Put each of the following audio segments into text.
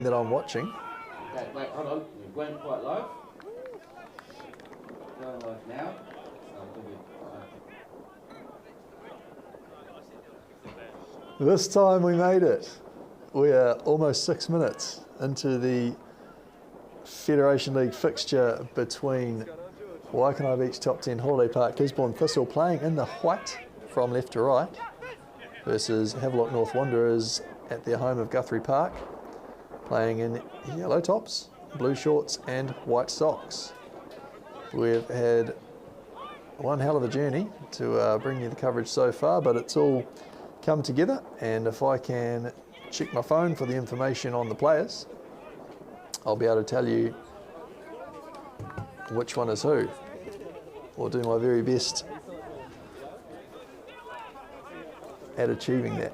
that I'm watching. Wait, hold on. You went quite low. Going live now. This time we made it. We are almost 6 minutes into the Federation League fixture between Waikanae Beach Top 10 Holiday Park Gisborne Thistle playing in the white from left to right versus Havelock North Wanderers at their home of Guthrie Park playing in yellow tops, blue shorts and white socks. We've had one hell of a journey to bring you the coverage so far, but it's all come together, and if I can check my phone for the information on the players, I'll be able to tell you which one is who, or do my very best at achieving that.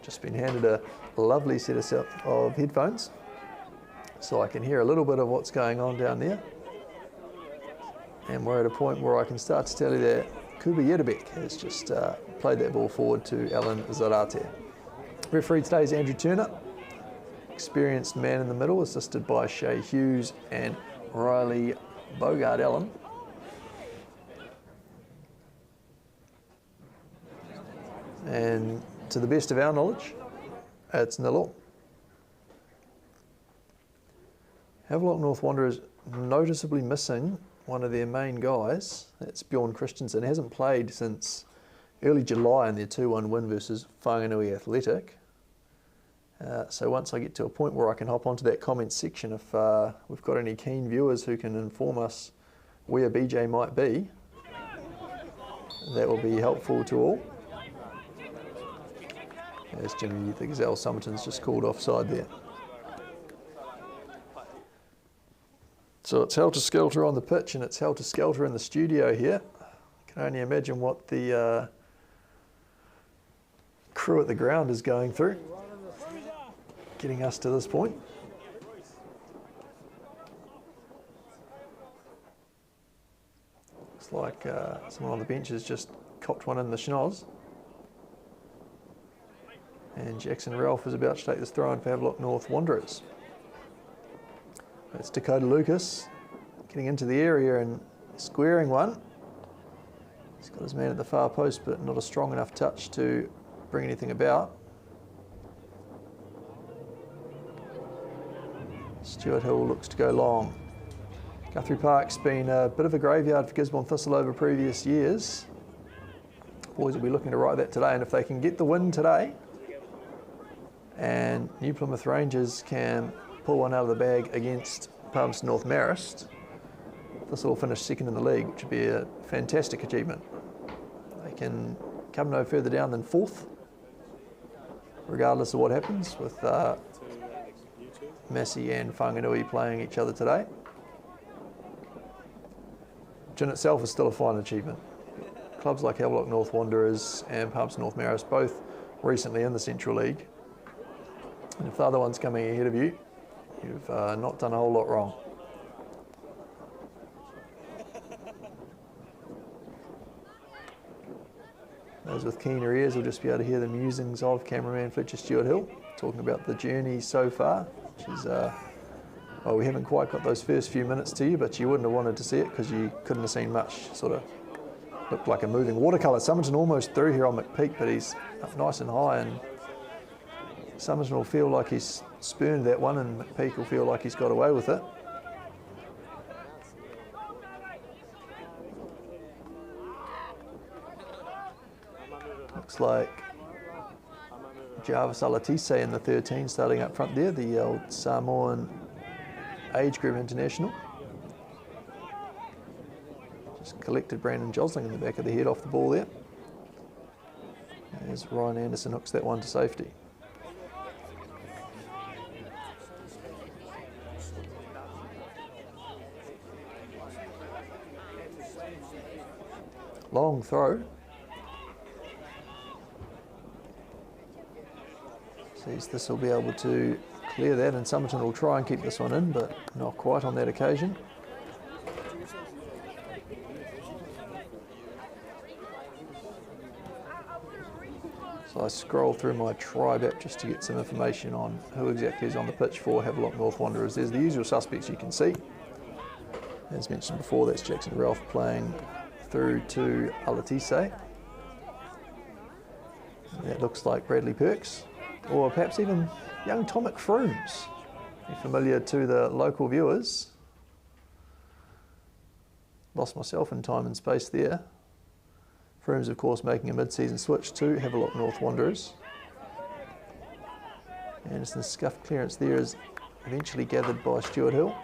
Just been handed a lovely set of headphones so I can hear a little bit of what's going on down there, and we're at a point where I can start to tell you that Kuba Yedebek has just played that ball forward to Alan Zarate. Referee today is Andrew Turner, experienced man in the middle, assisted by Shay Hughes and Riley Bogard Allen. And to the best of our knowledge, it's 0-0. Havelock North Wanderers noticeably missing one of their main guys. That's Bjorn Christensen. Hasn't played since early July in their 2-1 win versus Whanganui Athletic. So once I get to a point where I can hop onto that comments section, if we've got any keen viewers who can inform us where BJ might be, that will be helpful to all. As Jimmy the Gazelle Summerton's just called offside there. So it's helter-skelter on the pitch and it's helter-skelter in the studio here. I can only imagine what the crew at the ground is going through, getting us to this point. Looks like someone on the bench has just copped one in the schnoz. And Jackson Ralph is about to take this throw in for Havelock North Wanderers. It's Dakota Lucas getting into the area and squaring one. He's got his man at the far post, but not a strong enough touch to bring anything about. Stuart Hill looks to go long. Guthrie Park's been a bit of a graveyard for Gisborne Thistle over previous years. Boys will be looking to right that today, and if they can get the win today, and New Plymouth Rangers can pull one out of the bag against Palmerston North Marist, this will finish second in the league, which would be a fantastic achievement. They can come no further down than fourth, regardless of what happens with Massey and Whanganui playing each other today, which in itself is still a fine achievement. Clubs like Havelock North Wanderers and Palmerston North Marist, both recently in the Central League, and if the other one's coming ahead of you, you've not done a whole lot wrong. Those with keener ears will just be able to hear the musings of cameraman Fletcher Stuart Hill, talking about the journey so far, which is, well, we haven't quite got those first few minutes to you, but you wouldn't have wanted to see it because you couldn't have seen much. Sort of looked like a moving watercolour. Summerton almost through here on McPeak, but he's up nice and high, and Summerton will feel like he's spurned that one, and McPeak will feel like he's got away with it. Looks like Jarvis Alatise in the 13 starting up front there, the old Samoan age group international. Just collected Brandon Josling in the back of the head off the ball there. As Ryan Anderson hooks that one to safety. Long throw. Sees this will be able to clear that, and Summerton will try and keep this one in, but not quite on that occasion. So I scroll through my Tribe app just to get some information on who exactly is on the pitch for Havelock North Wanderers. There's the usual suspects you can see. As mentioned before, that's Jackson Ralph playing through to Alatise. That looks like Bradley Perks, or perhaps even young Tomic Frooms. Familiar to the local viewers. Lost myself in time and space there. Frooms, of course, making a mid-season switch to Havelock North Wanderers. Anderson's scuffed clearance there is eventually gathered by Stuart Hill.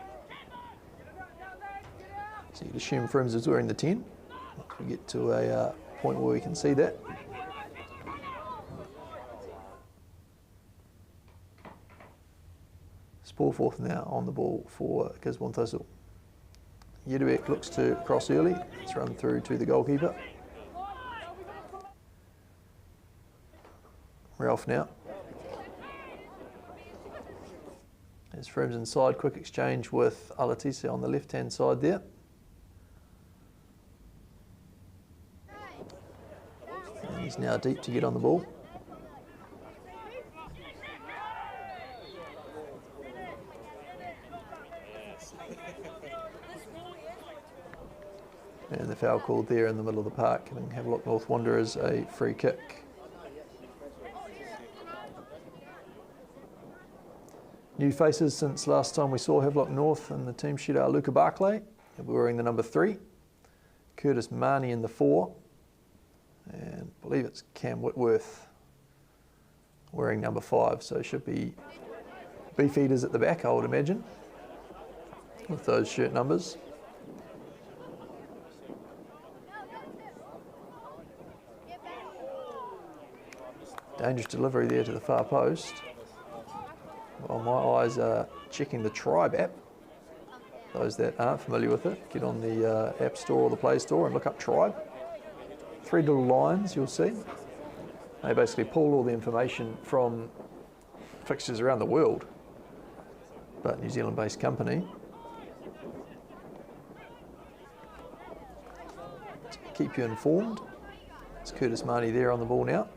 So you'd assume Frooms is wearing the 10. If we get to a point where we can see that. Sporforth now on the ball for Gisborne Thistle. Jedebek looks to cross early. It's run through to the goalkeeper. Ralph now. There's Frooms inside, quick exchange with Alatise on the left-hand side there. And he's now deep to get on the ball. And the foul called there in the middle of the park, giving Havelock North Wanderers a free kick. New faces since last time we saw Havelock North in the team sheet are Luca Barclay, wearing the number 3, Curtis Marnie in the 4, and I believe it's Cam Whitworth wearing number 5, so should be beefeaters at the back, I would imagine, with those shirt numbers. Dangerous delivery there to the far post. While my eyes are checking the Tribe app, those that aren't familiar with it, get on the App Store or the Play Store and look up Tribe. 3 little lines you'll see. They basically pull all the information from fixtures around the world, but New Zealand-based company. To keep you informed. It's Curtis Marnie there on the ball now.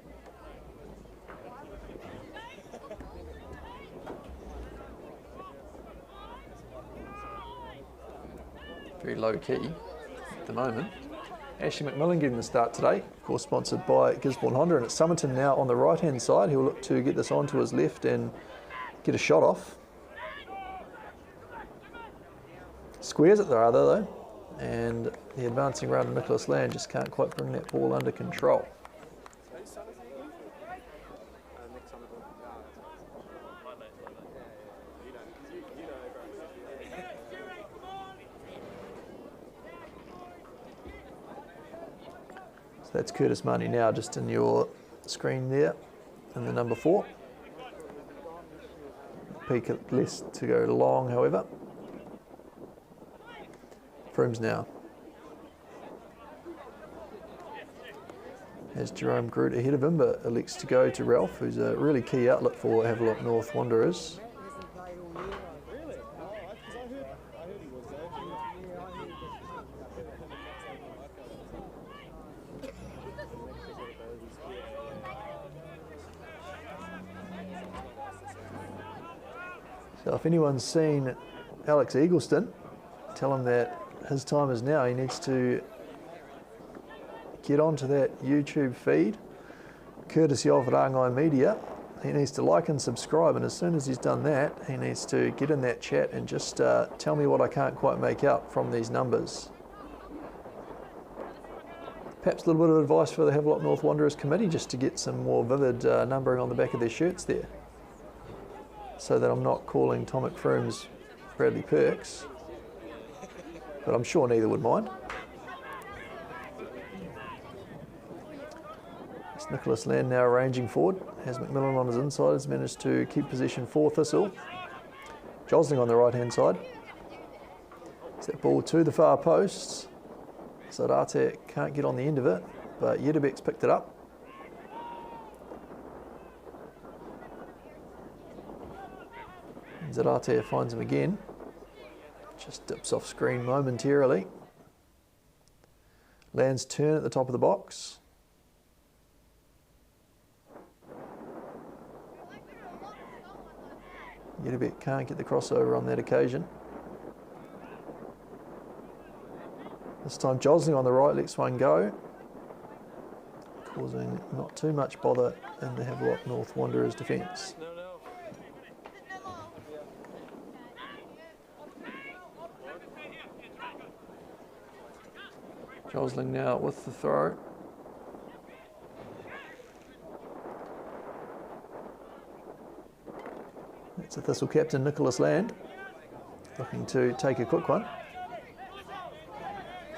Very low key at the moment. Ashley McMillan getting the start today, of course sponsored by Gisborne Honda, and it's Summerton now on the right hand side. He'll look to get this onto his left and get a shot off. Squares it rather though, and the advancing round of Nicholas Land just can't quite bring that ball under control. So that's Curtis Marnie now just in your screen there, in the number 4. Peak at less to go long, however. Frooms now. Has Jerome Groot ahead of him, but elects to go to Ralph, who's a really key outlet for Havelock North Wanderers. So if anyone's seen Alex Eagleston, tell him that his time is now. He needs to get onto that YouTube feed, courtesy of Rangai Media. He needs to like and subscribe, and as soon as he's done that, he needs to get in that chat and just tell me what I can't quite make out from these numbers. Perhaps a little bit of advice for the Havelock North Wanderers committee, just to get some more vivid numbering on the back of their shirts there, so that I'm not calling Tomic Frooms Bradley Perks, but I'm sure neither would mind. It's Nicholas Land now ranging forward. Has McMillan on his inside, has managed to keep position for Thistle. Josling on the right hand side. It's that ball to the far posts. Zarate can't get on the end of it, but Jedebek's picked it up. Zarate finds him again. Just dips off screen momentarily. Land's turn at the top of the box. Yedabek can't get the crossover on that occasion. This time Josling on the right lets one go, causing not too much bother in the Havelock North Wanderers defence. Josling now with the throw. It's the Thistle captain, Nicholas Land, looking to take a quick one.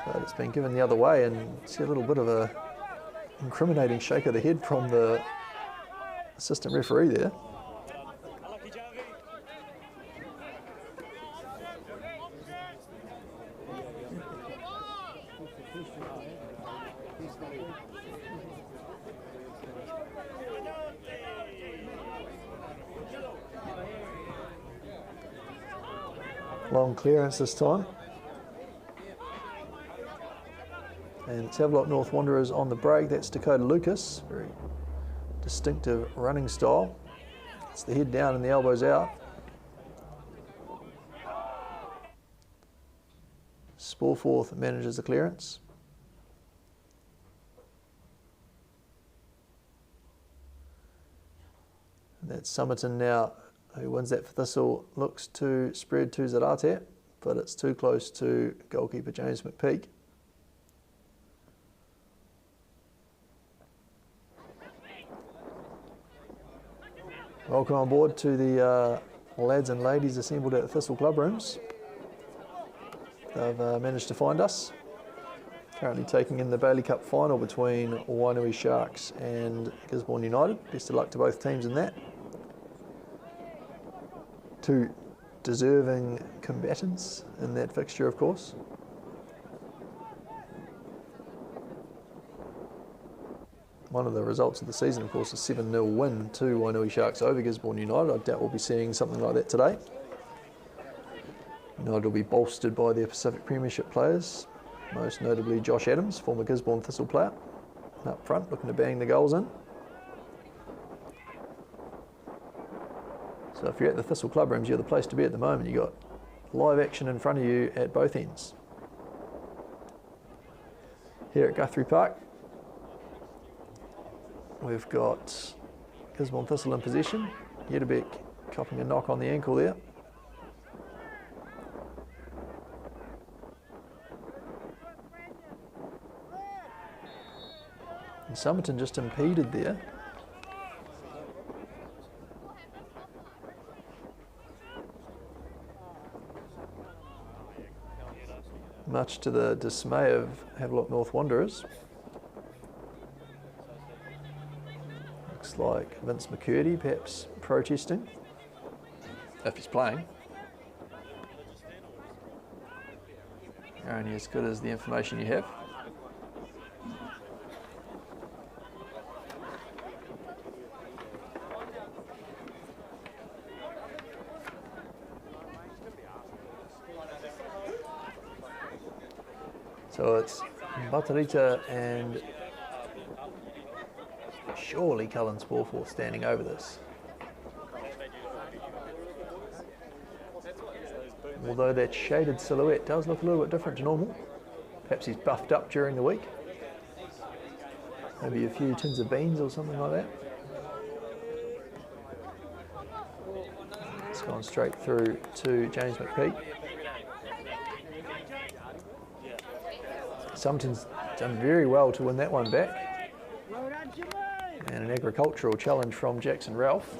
But it's been given the other way, and see a little bit of a incriminating shake of the head from the assistant referee there. Long clearance this time. And it's Havelock North Wanderers on the break. That's Dakota Lucas. Very distinctive running style. It's the head down and the elbows out. Sporforth manages the clearance. And that's Somerton now, who wins that for Thistle, looks to spread to Zarate, but it's too close to goalkeeper James McPeak. Welcome on board to the lads and ladies assembled at the Thistle Club Rooms. They've managed to find us. Currently taking in the Bailey Cup final between Wainui Sharks and Gisborne United. Best of luck to both teams in that. Two deserving combatants in that fixture, of course. One of the results of the season, of course, is a 7-0 win to Wainui Sharks over Gisborne United. I doubt we'll be seeing something like that today. United will be bolstered by their Pacific Premiership players, most notably Josh Adams, former Gisborne Thistle player, up front looking to bang the goals in. So if you're at the Thistle Club Rooms, you're the place to be at the moment. You've got live action in front of you at both ends. Here at Guthrie Park, we've got Gisborne Thistle in possession. Yedabek copping a knock on the ankle there. And Somerton just impeded there. Much to the dismay of Havelock North Wanderers. Looks like Vince McCurdy perhaps protesting, if he's playing. You're only as good as the information you have. So it's Batarita and surely Cullen Sporforth standing over this. Although that shaded silhouette does look a little bit different to normal. Perhaps he's buffed up during the week. Maybe a few tins of beans or something like that. It's gone straight through to James McPeak. Somerton's done very well to win that one back. And an agricultural challenge from Jackson Ralph.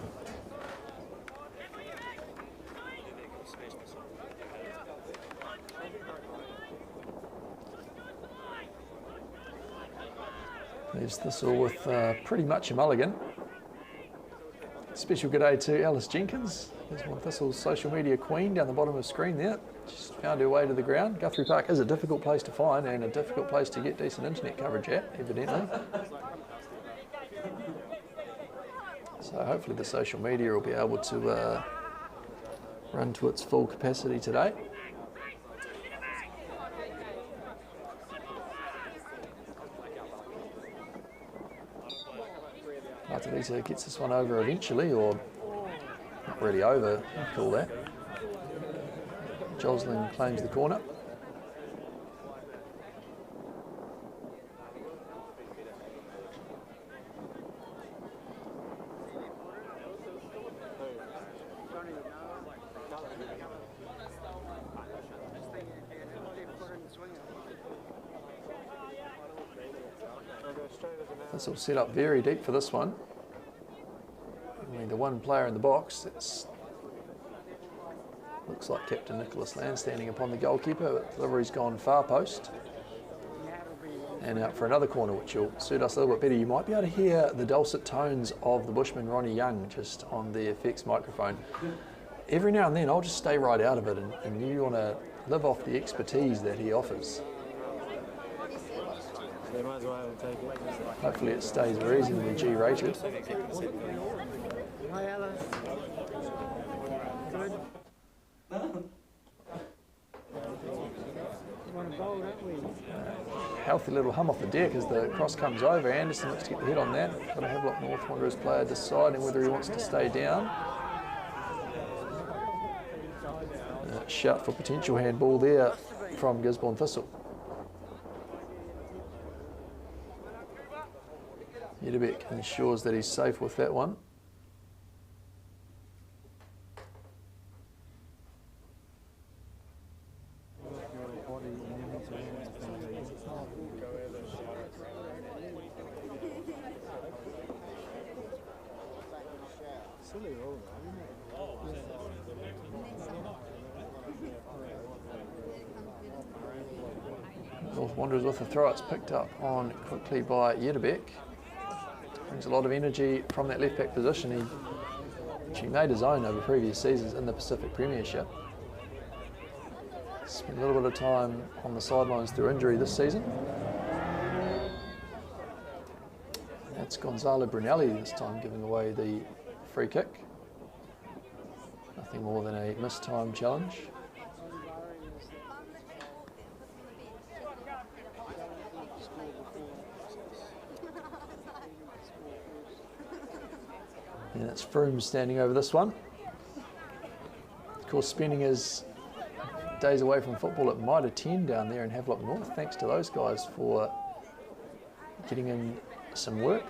There's Thistle with pretty much a mulligan. Special good day to Alice Jenkins. There's one Thistle's social media queen down the bottom of the screen there. She's found her way to the ground. Guthrie Park is a difficult place to find and a difficult place to get decent internet coverage at, evidently. So hopefully the social media will be able to run to its full capacity today. Martelita gets this one over eventually, or really over, call that. Joslin claims the corner. This will set up very deep for this one. Only the one player in the box. It's looks like Captain Nicholas Land standing upon the goalkeeper, but delivery's gone far post. And out for another corner, which will suit us a little bit better. You might be able to hear the dulcet tones of the Bushman Ronnie Young just on the effects microphone. Every now and then I'll just stay right out of it, and you want to live off the expertise that he offers. They might as well take it. Hopefully it stays reasonably G-rated. Hi, Alice. Good. You want to bowl, don't we? Healthy little hum off the deck as the cross comes over. Anderson looks to get the head on that. Got a Havelock North Wanderers player deciding whether he wants to stay down. Shout for potential handball there from Gisborne Thistle. Yedebek ensures that he's safe with that one. North Wanderers with the throw. It's picked up on quickly by Yedebek. Brings a lot of energy from that left back position. He actually made his own over previous seasons in the Pacific Premiership. Spent a little bit of time on the sidelines through injury this season. That's Gonzalo Brunelli this time giving away the free kick. Nothing more than a missed time challenge. And it's Froome standing over this one. Of course, spending his days away from football at Mitre 10 down there in Havelock North. Thanks to those guys for getting in some work,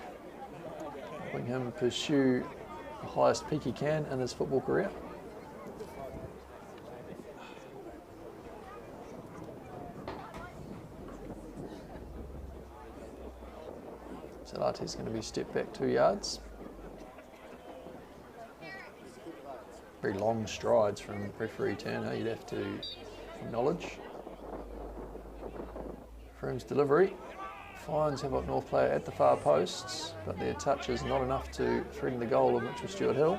helping him pursue the highest peak he can in his football career. Salate's going to be stepped back 2 yards. Very long strides from referee Turner, you'd have to acknowledge. Froome's delivery finds Havelock North player at the far posts, but their touch is not enough to threaten the goal of Mitchell Stewart Hill.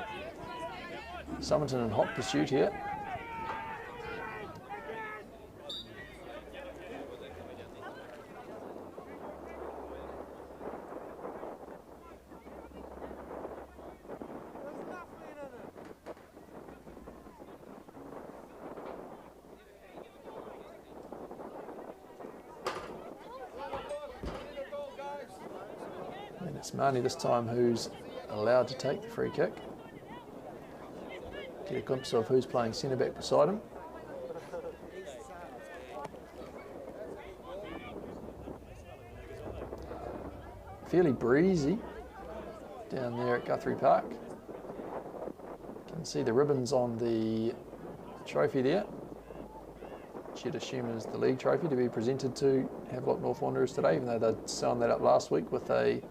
Summerton in hot pursuit here. And it's Marnie this time who's allowed to take the free kick. Get a glimpse of who's playing centre back beside him. Fairly breezy down there at Guthrie Park. You can see the ribbons on the trophy there, which you'd assume is the league trophy to be presented to Havelock North Wanderers today, even though they'd sewn that up last week with a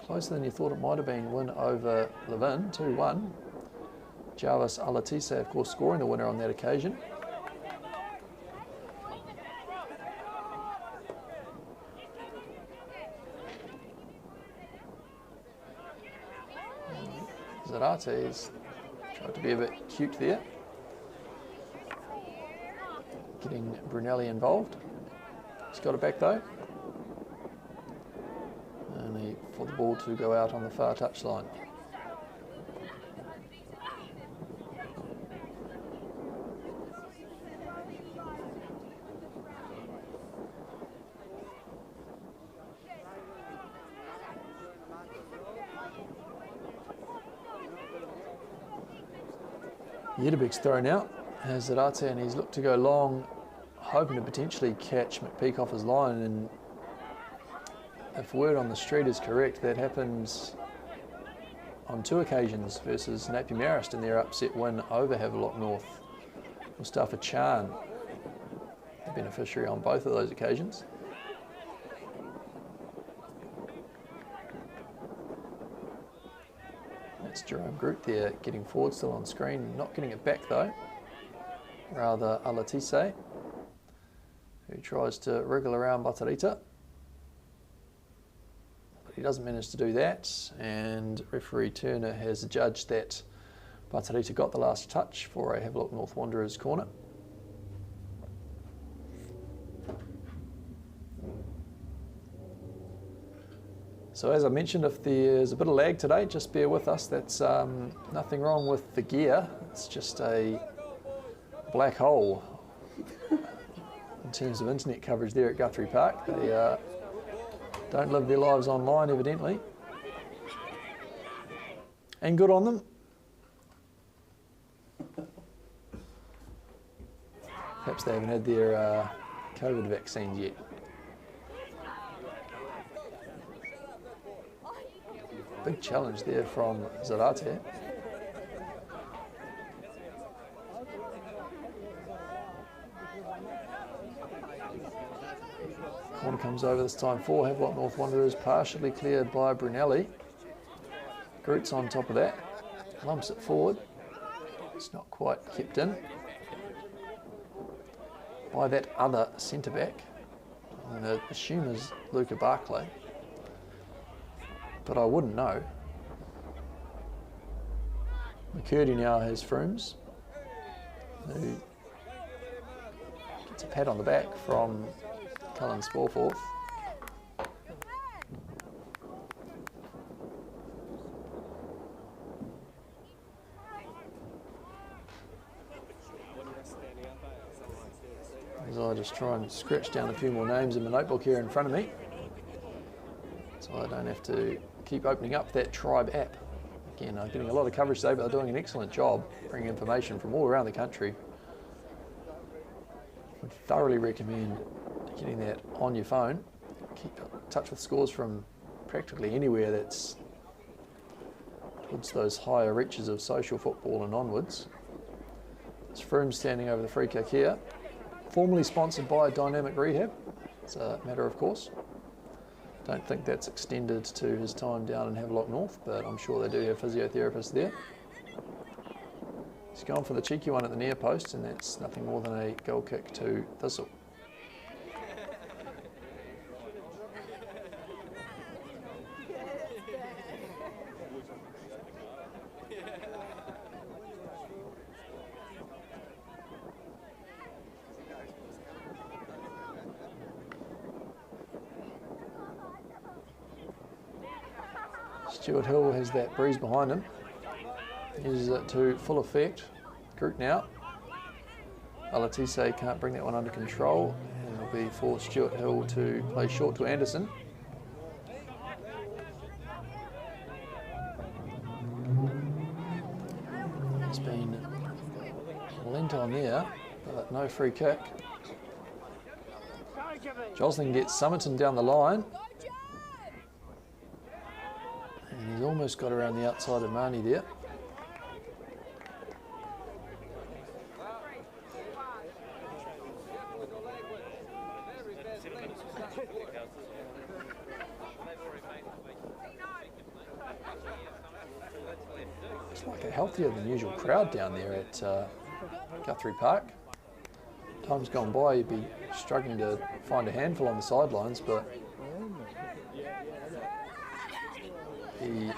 closer than you thought it might have been win over Levin, 2-1. Jarvis Alatise, of course, scoring the winner on that occasion. Zarate's tried to be a bit cute there, getting Brunelli involved. He's got it back though. And for the ball to go out on the far touchline. Yedebek's thrown out as Zarate, and he's looked to go long, hoping to potentially catch McPeak off his line. And if word on the street is correct, that happens on 2 occasions versus Napier Marist in their upset win over Havelock North. Mustafa Chan, the beneficiary on both of those occasions. That's Jerome Groot there getting forward, still on screen, not getting it back though. Rather Alatise, who tries to wriggle around Batarita. But he doesn't manage to do that, and referee Turner has judged that Batarita got the last touch for a Havelock North Wanderers corner. So as I mentioned, if there's a bit of lag today, just bear with us. That's nothing wrong with the gear. It's just a black hole in terms of internet coverage there at Guthrie Park. They don't live their lives online, evidently. And good on them. Perhaps they haven't had their COVID vaccines yet. Big challenge there from Zarate. Corner comes over this time for Havelock North Wanderers, partially cleared by Brunelli. Groot's on top of that, lumps it forward. It's not quite kept in by that other centre-back. I'm going to assume is Luca Barclay, but I wouldn't know. McCurdy now has Frooms, who gets a pat on the back from Cullen Spalforth. As I just try and scratch down a few more names in my notebook here in front of me, so I don't have to keep opening up that Tribe app. Again, I'm getting a lot of coverage today, but they're doing an excellent job bringing information from all around the country. Would thoroughly recommend getting that on your phone. Keep in touch with scores from practically anywhere that's towards those higher reaches of social football and onwards. It's Froome standing over the free kick here. Formerly sponsored by Dynamic Rehab. It's a matter of course. Don't think that's extended to his time down in Havelock North, but I'm sure they do have physiotherapists there. He's gone for the cheeky one at the near post, and that's nothing more than a goal kick to Thistle. Stuart Hill has that breeze behind him. Uses it to full effect. Groot now. Alatise can't bring that one under control, and it'll be for Stuart Hill to play short to Anderson. It's been lent on there, but no free kick. Josling gets Summerton down the line. And he's almost got around the outside of Marnie there. It's like a healthier than usual crowd down there at Guthrie Park. Times gone by, you'd be struggling to find a handful on the sidelines, but be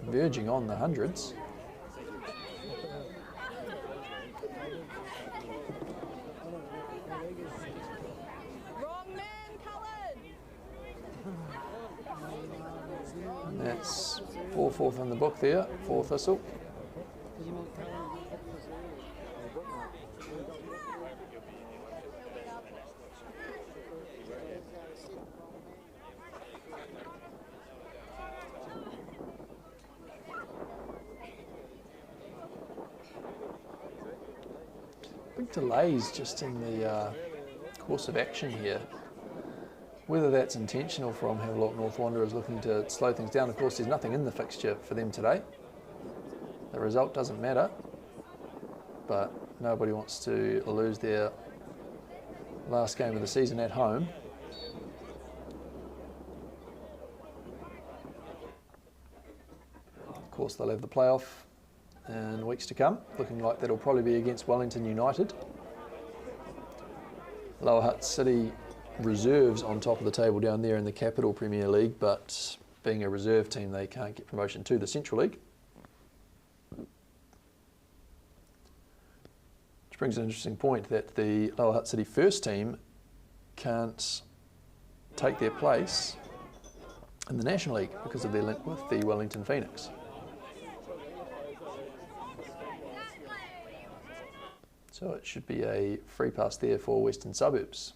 verging on the hundreds. Wrong man, Cullen. And that's 4-4 in the book there for Thistle. think delays just in the course of action here. Whether that's intentional from Havelock North Wanderers looking to slow things down. Of course, there's nothing in the fixture for them today. The result doesn't matter, but nobody wants to lose their last game of the season at home. Of course, they'll have the playoff in weeks to come, looking like that'll probably be against Wellington United. Lower Hutt City reserves on top of the table down there in the Capital Premier League, but being a reserve team, they can't get promotion to the Central League. Which brings an interesting point that the Lower Hutt City first team can't take their place in the National League because of their link with the Wellington Phoenix. So it should be a free pass there for Western Suburbs,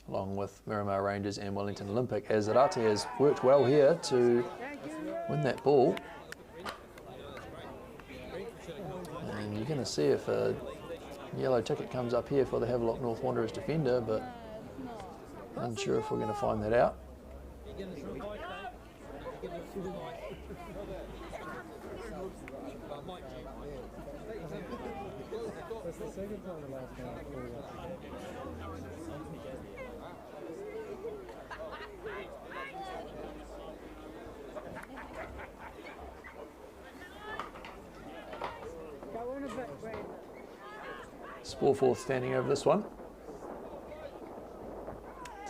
along with Miramar Rangers and Wellington Olympic, as Arate has worked well here to win that ball. And you're going to see if a yellow ticket comes up here for the Havelock North Wanderers defender, but unsure if we're going to find that out. That's the second time the last game I called up. Sporforth standing over this one.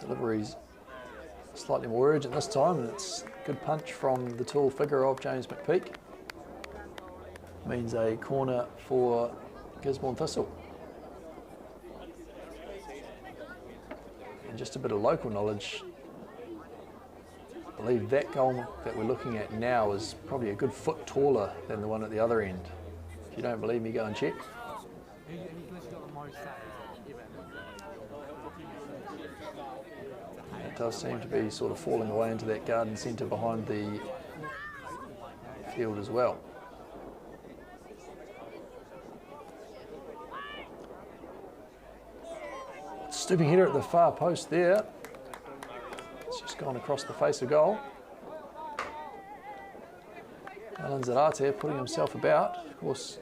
Delivery's slightly more urgent this time, and it's a good punch from the tall figure of James McPeak. Means a corner for Gisborne Thistle. And just a bit of local knowledge, I believe that goal that we're looking at now is probably a good foot taller than the one at the other end. If you don't believe me, go and check. It does seem to be sort of falling away into that garden centre behind the field as well. Stooping header at the far post there. It's just gone across the face of goal. Alan Zarate putting himself about. Of course,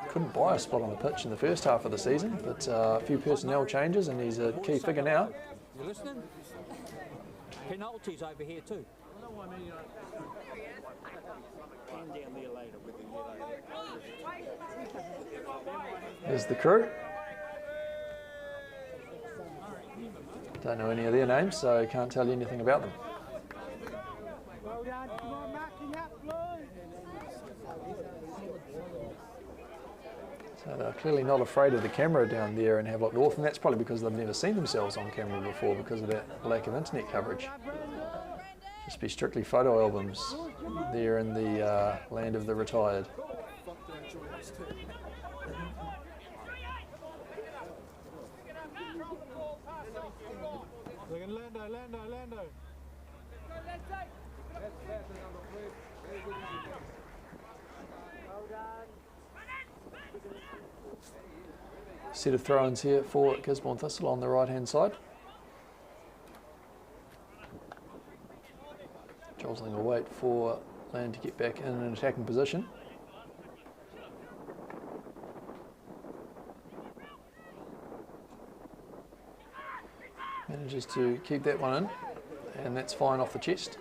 couldn't buy a spot on the pitch in the first half of the season, but a few personnel changes and he's a key figure now. You listening? Penalties over here too. There's the crew. Don't know any of their names, so can't tell you anything about them. So they're clearly not afraid of the camera down there in Havelock North, and that's probably because they've never seen themselves on camera before because of that lack of internet coverage. Just be strictly photo albums there in the land of the retired. Lando. Set of throw-ins here for Gisborne Thistle on the right-hand side. Josling will wait for Land to get back in an attacking position. Manages to keep that one in, and that's fine off the chest.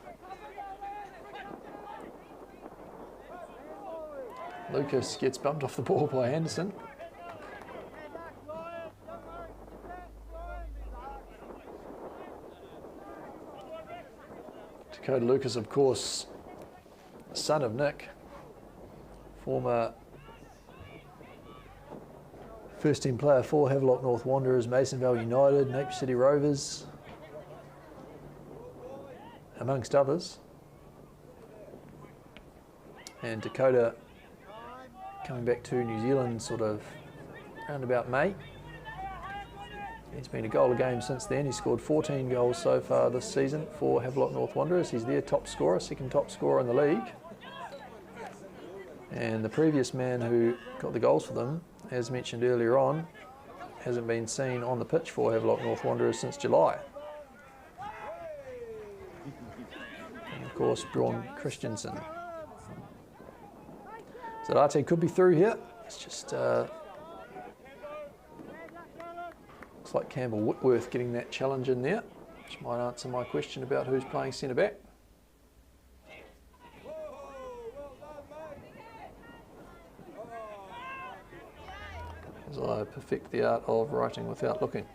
Lucas gets bumped off the ball by Anderson. Dakota Lucas, of course, son of Nick, former first team player for Havelock North Wanderers, Masonville United, Napier City Rovers, amongst others. And Dakota coming back to New Zealand sort of around about May. He's been a goal a game since then. He's scored 14 goals so far this season for Havelock North Wanderers. He's their top scorer, second top scorer in the league. And the previous man who got the goals for them as mentioned earlier on, hasn't been seen on the pitch for Havelock North Wanderers since July. And of course, Braun Christensen. Zarate could be through here. It's just looks like Campbell Whitworth getting that challenge in there, which might answer my question about who's playing centre back. As I perfect the art of writing without looking.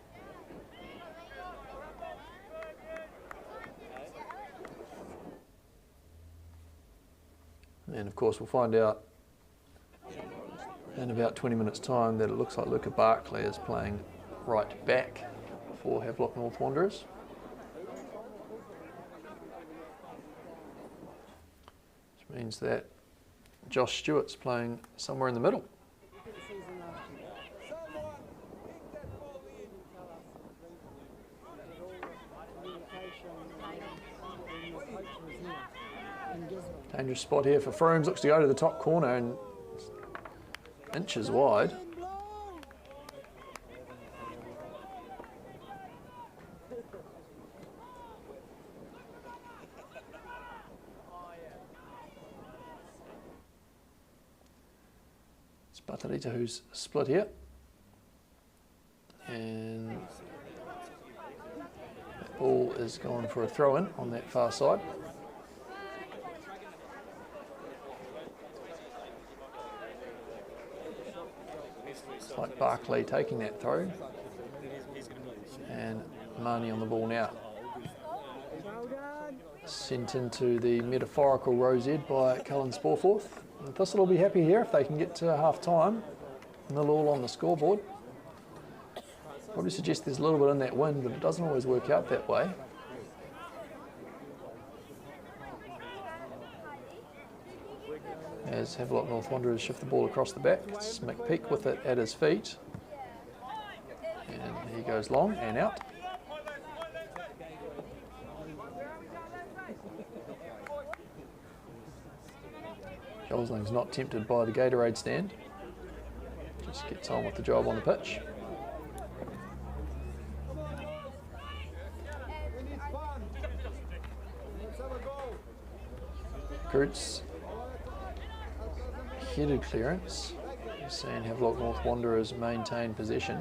And of course we'll find out in about 20 minutes time that it looks like Luca Barclay is playing right back for Havelock North Wanderers. Which means that Josh Stewart's playing somewhere in the middle. Dangerous spot here for Froomes, looks to go to the top corner and inches wide. It's Batarita who's split here. And that ball is gone for a throw-in on that far side. Like Barclay taking that throw, and Marnie on the ball now. Sent into the metaphorical rose ed by Cullen Sporforth. And Thistle will be happy here if they can get to half time. 0-0 on the scoreboard. Probably suggest there's a little bit in that wind, but it doesn't always work out that way. As Havelock North Wanderers shift the ball across the back. It's McPeak with it at his feet. And he goes long and out. Gosling's not tempted by the Gatorade stand. Just gets on with the job on the pitch. Kurtz. Headed clearance. You're seeing Havelock North Wanderers maintain possession.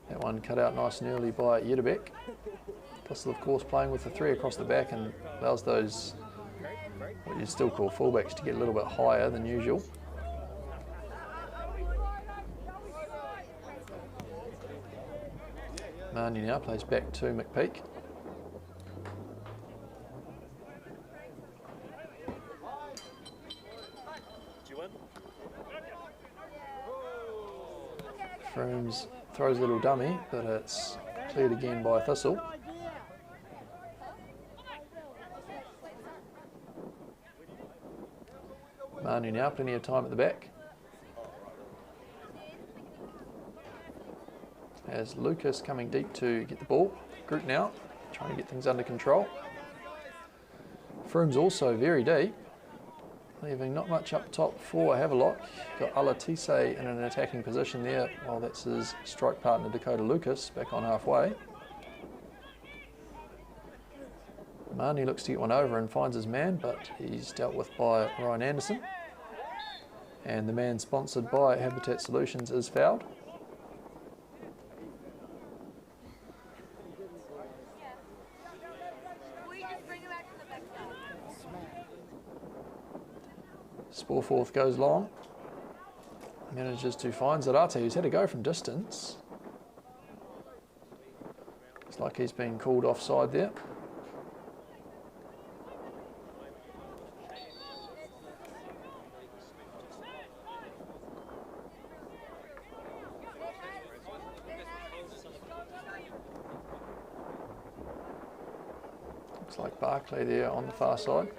That one cut out nice and early by Yedebek. Thistle, of course, playing with the three across the back and allows those, what you'd still call fullbacks, to get a little bit higher than usual. Marnie now plays back to McPeak. Froomes throws a little dummy, but it's cleared again by Thistle. Marnie now, plenty of time at the back. As Lucas coming deep to get the ball. Group now, trying to get things under control. Froomes also very deep, leaving not much up top for Havelock. Got Alatise in an attacking position there, while that's his strike partner Dakota Lucas back on halfway. Marnie looks to get one over and finds his man, but he's dealt with by Ryan Anderson. And the man sponsored by Habitat Solutions is fouled. Sporforth goes long, manages to find Zarate, who's had to go from distance. Looks like he's been called offside there. Looks like Barclay there on the far side.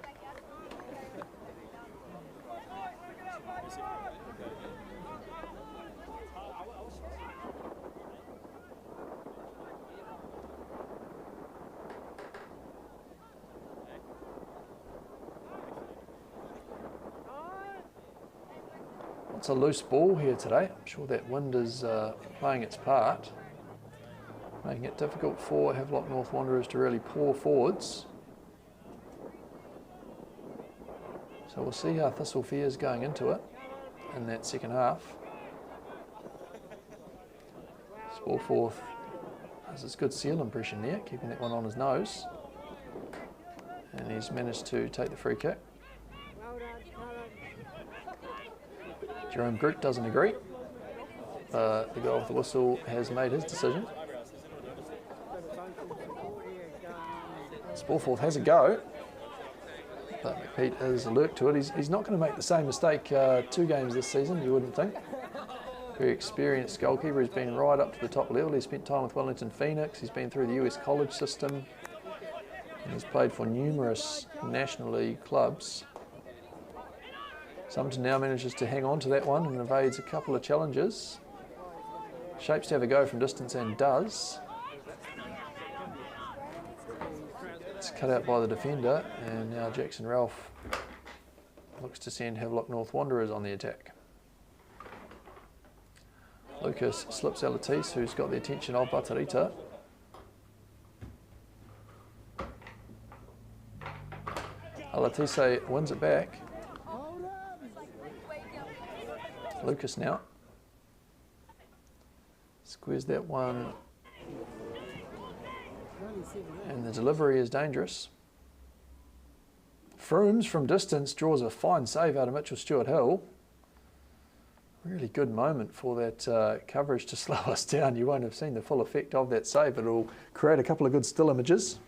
It's a loose ball here today. I'm sure that wind is playing its part, making it difficult for Havelock North Wanderers to really pour forwards. So we'll see how Thistle fares going into it in that second half. Spallforth has his good seal impression there, keeping that one on his nose. And he's managed to take the free kick. Jerome Groot doesn't agree. The guy with the whistle has made his decision. Spallforth has a go, but McPeat is alert to it. He's not going to make the same mistake 2 games this season, you wouldn't think. Very experienced goalkeeper. He's been right up to the top level. He's spent time with Wellington Phoenix. He's been through the US college system. And he's played for numerous National League clubs. Summerton now manages to hang on to that one and evades a couple of challenges. Shapes to have a go from distance and does. It's cut out by the defender, and now Jackson Ralph looks to send Havelock North Wanderers on the attack. Lucas slips Alatis, who's got the attention of Batarita. Alatise wins it back. Lucas now. Squares that one. And the delivery is dangerous. Frooms from distance draws a fine save out of Mitchell Stewart-Hill. Really good moment for that coverage to slow us down. You won't have seen the full effect of that save, but it'll create a couple of good still images.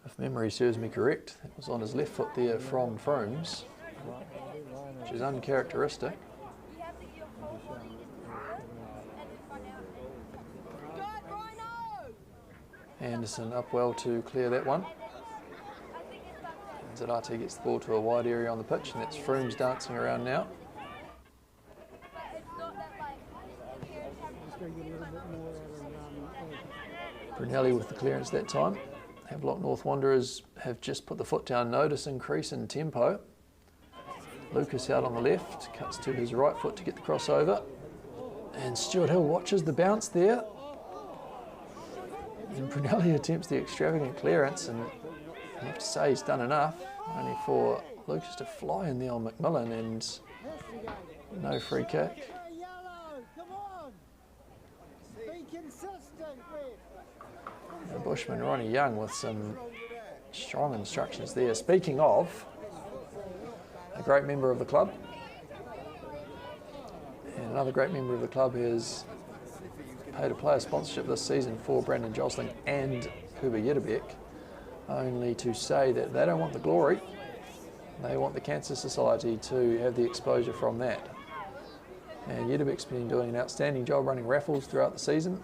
If memory serves me correct, it was on his left foot there from Frooms, which is uncharacteristic. Anderson up well to clear that one. And Zarate gets the ball to a wide area on the pitch, and that's Frooms dancing around now. Brunelli with the clearance that time. Havelock North Wanderers have just put the foot down. Notice increase in tempo. Lucas out on the left, cuts to his right foot to get the crossover. And Stewart-Hill watches the bounce there. And Brunelli attempts the extravagant clearance, and I have to say he's done enough, only for Lucas to fly in there on McMillan, and no free kick. The Bushman, Ronnie Young, with some strong instructions there. Speaking of, a great member of the club, and another great member of the club has paid a player sponsorship this season for Brandon Josling and Huber Yedebek, only to say that they don't want the glory, they want the Cancer Society to have the exposure from that. And Yedebek's been doing an outstanding job running raffles throughout the season,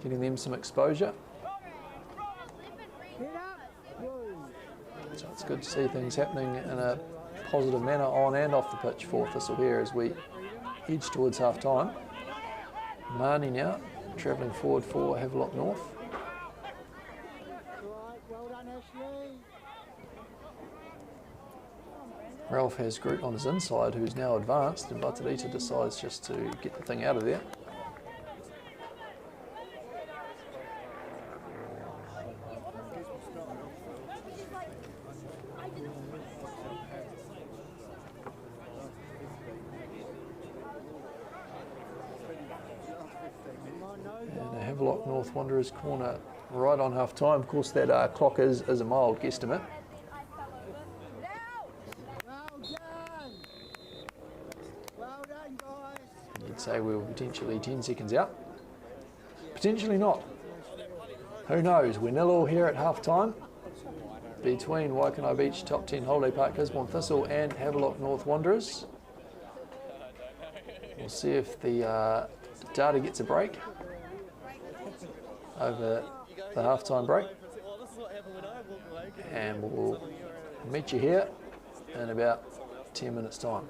getting them some exposure. So it's good to see things happening in a positive manner on and off the pitch for Thistle here as we edge towards half time. Marnie now travelling forward for Havelock North. Ralph has Groot on his inside, who's now advanced, and Batarita decides just to get the thing out of there. And a Havelock North Wanderers corner right on half time. Of course, that clock is a mild guesstimate. You'd say we were potentially 10 seconds out. Potentially not. Who knows? We're 0-0 here at half time between Waikanae Beach top 10 Holiday Park Gisborne Thistle and Havelock North Wanderers. We'll see if the data gets a break over the half-time break, and we'll meet you here in about 10 minutes time.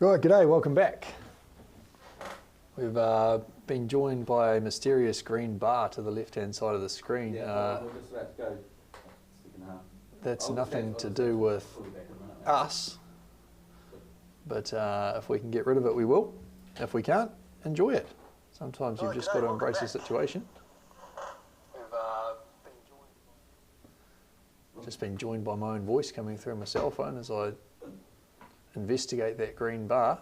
Right, g'day, welcome back. We've been joined by a mysterious green bar to the left-hand side of the screen. Yeah, we're just about to go stick and a half. That's I'll nothing just to get- do with I'll be back in a minute. us, but if we can get rid of it, we will. If we can't, enjoy it. Sometimes you've just got to embrace the situation. Just been joined by my own voice coming through my cell phone as I investigate that green bar.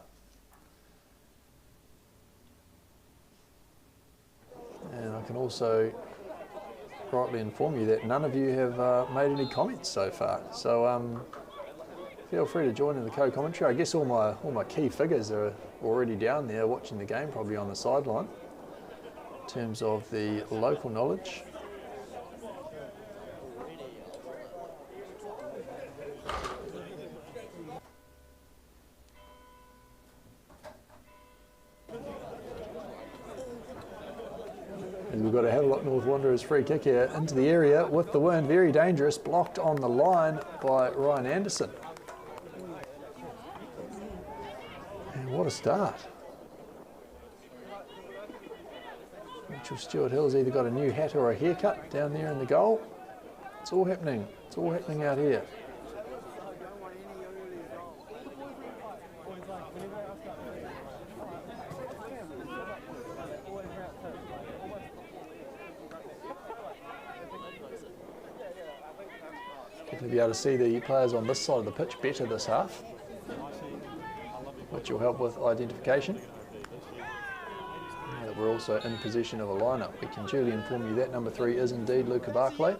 And I can also rightly inform you that none of you have made any comments so far. So feel free to join in the co-commentary. I guess all my key figures are already down there watching the game, probably on the sideline, in terms of the local knowledge. And we've got a Havelock North Wanderers free kick here into the area with the wind, very dangerous, blocked on the line by Ryan Anderson. And what a start. Mitchell Stewart-Hill's either got a new hat or a haircut down there in the goal. It's all happening. It's all happening out here. Good to be able to see the players on this side of the pitch better this half, which will help with identification. Now that we're also in possession of a lineup, we can duly inform you that number 3 is indeed Luca Barclay.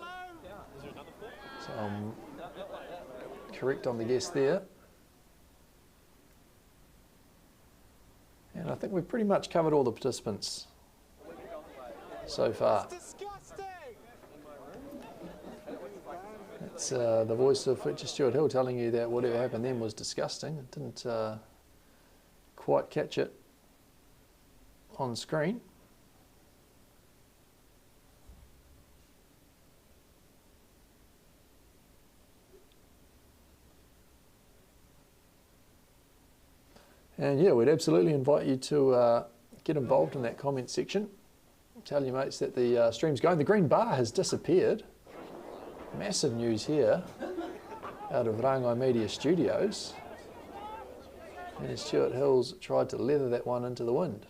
So I'm correct on the guess there. And I think we've pretty much covered all the participants so far. It's the voice of Fletcher Stewart-Hill telling you that whatever happened then was disgusting. It didn't quite catch it on screen. And yeah, we'd absolutely invite you to get involved in that comment section. Tell your mates that the stream's going. The green bar has disappeared. Massive news here out of Rangai Media Studios. And Stewart-Hill's tried to leather that one into the wind.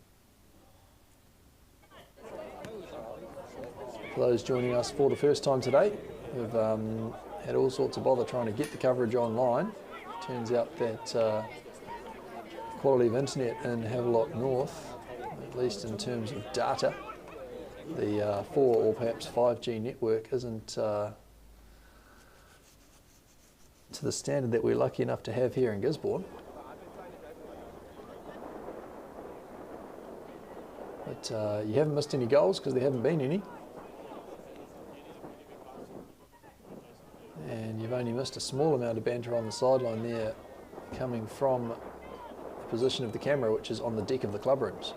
For those joining us for the first time today, we've had all sorts of bother trying to get the coverage online. Turns out that quality of internet in Havelock North, at least in terms of data, the 4 or perhaps 5G network isn't to the standard that we're lucky enough to have here in Gisborne. But you haven't missed any goals because there haven't been any. And you've only missed a small amount of banter on the sideline there, coming from the position of the camera, which is on the deck of the club rooms.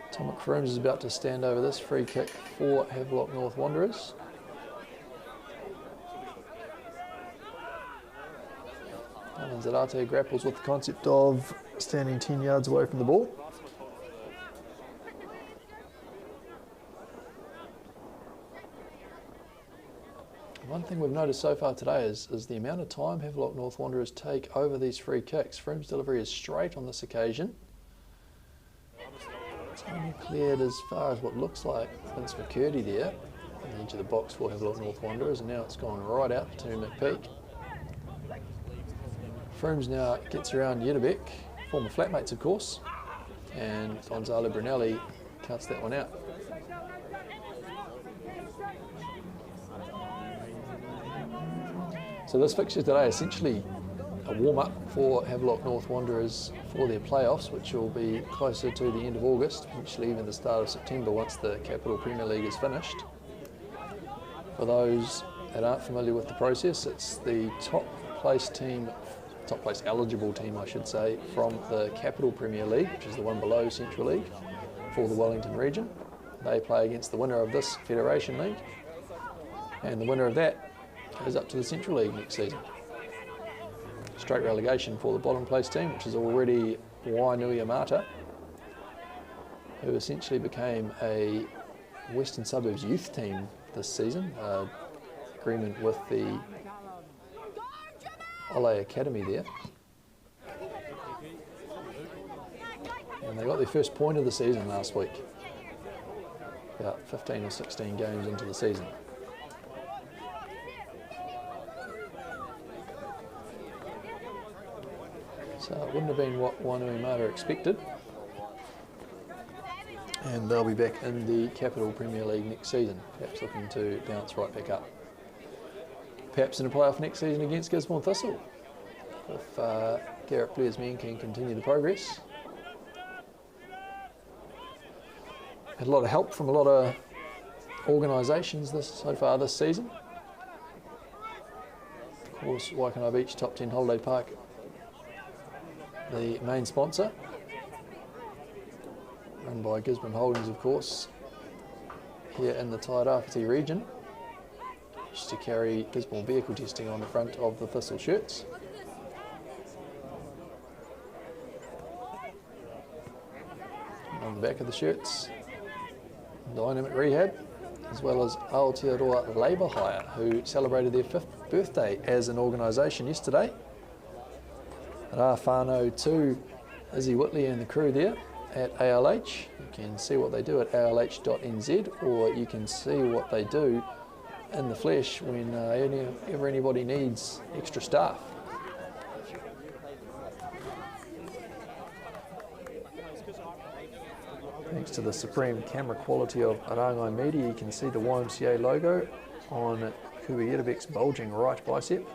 Tom McFrooms is about to stand over this free kick for Havelock North Wanderers. Alan Zarate grapples with the concept of standing 10 yards away from the ball. One thing we've noticed so far today is the amount of time Havelock North Wanderers take over these free kicks. Froome's delivery is straight on this occasion. It's only cleared as far as what looks like Vince McCurdy there on the edge of the box for Havelock North Wanderers, and now it's gone right out to McPeak. Froomes now gets around Yedderbeck, former flatmates of course, and Gonzalo Brunelli cuts that one out. So this fixture today is essentially a warm-up for Havelock North Wanderers for their playoffs, which will be closer to the end of August, potentially even the start of September once the Capital Premier League is finished. For those that aren't familiar with the process, it's the top place eligible team I should say, from the Capital Premier League, which is the one below Central League, for the Wellington region. They play against the winner of this Federation League, And the winner of that goes up to the Central League next season. Straight relegation for the bottom place team, which is already Wainuiomata, who essentially became a Western Suburbs youth team this season. Agreement with the Ole Academy there. And they got their first point of the season last week, about 15 or 16 games into the season. So it wouldn't have been what Wainuiomata expected. And they'll be back in the Capital Premier League next season, perhaps looking to bounce right back up. Perhaps in a playoff next season against Gisborne Thistle, if Garrett Blair's men can continue the progress. Had a lot of help from a lot of organisations so far this season. Of course, Waikanae Beach Top 10 Holiday Park, the main sponsor, run by Gisborne Holdings, of course, here in the Tairāwhiti region, used to carry Gisborne vehicle testing on the front of the Thistle shirts. And on the back of the shirts, Dynamic Rehab, as well as Aotearoa Labour Hire, who celebrated their 5th birthday as an organisation yesterday. Rā whānau to Izzy Whitley and the crew there at ALH. You can see what they do at alh.nz, or you can see what they do in the flesh when ever anybody needs extra staff. Thanks to the supreme camera quality of Arangai Media, you can see the YMCA logo on Kuba Yerebek's bulging right bicep,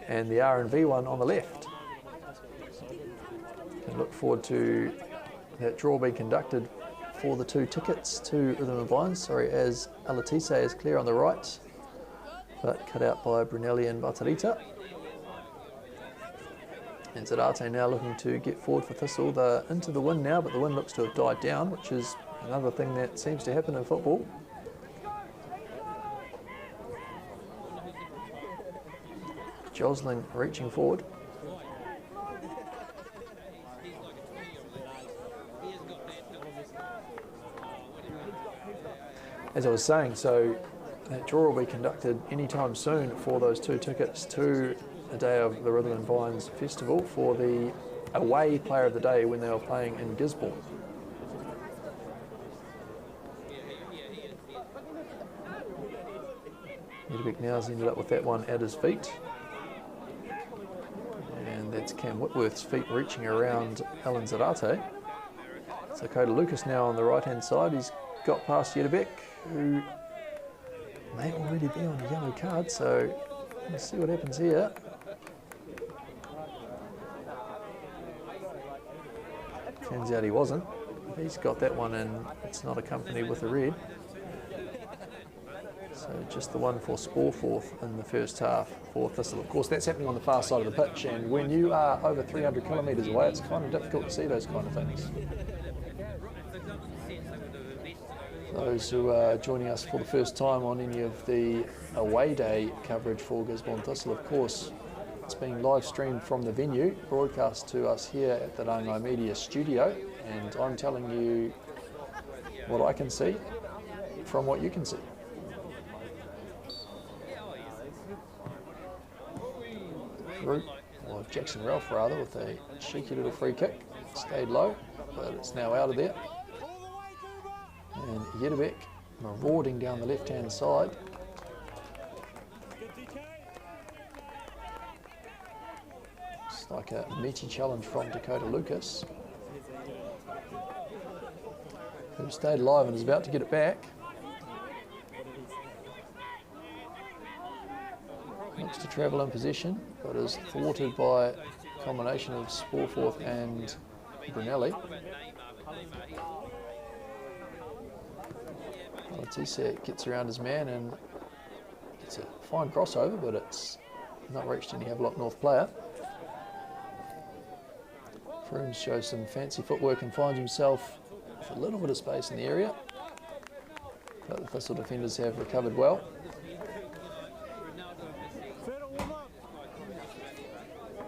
and the R&V one on the left. And look forward to that draw being conducted for the 2 tickets to Rhythm and Vines, as Alatise is clear on the right, but cut out by Brunelli and Batarita. And Zarate now looking to get forward for Thistle. They're into the wind now, but the wind looks to have died down, which is another thing that seems to happen in football. Josling reaching forward. As I was saying, so that draw will be conducted anytime soon for those 2 tickets to the day of the Rhythm and Vines Festival for the away player of the day when they were playing in Gisborne. Yerebek now's ended up with that one at his feet. And that's Cam Whitworth's feet reaching around Alan Zarate. So Kota Lucas now on the right-hand side. He's got past Yerebek, who may already be on a yellow card, so let's see what happens here. Turns out he wasn't. He's got that one, and it's not accompanied with a red. So just the one for Sporforth in the first half for Thistle. Of course, that's happening on the far side of the pitch, and when you are over 300 kilometres away, it's kind of difficult to see those kind of things. Those who are joining us for the first time on any of the away day coverage for Gisborne Thistle, of course, it's being live streamed from the venue, broadcast to us here at the Rangai Media studio, and I'm telling you what I can see from what you can see. Group, or Jackson Ralph rather, with a cheeky little free kick, stayed low, but it's now out of there. And Yerebek marauding down the left-hand side. It's like a meaty challenge from Dakota Lucas, who stayed alive and is about to get it back. Looks to travel in possession, but is thwarted by a combination of Sporforth and Brunelli. Alatise gets around his man and gets a fine crossover, but it's not reached any Havelock North player. Frooms shows some fancy footwork and finds himself with a little bit of space in the area. But the Thistle defenders have recovered well. Fiddle, warm up.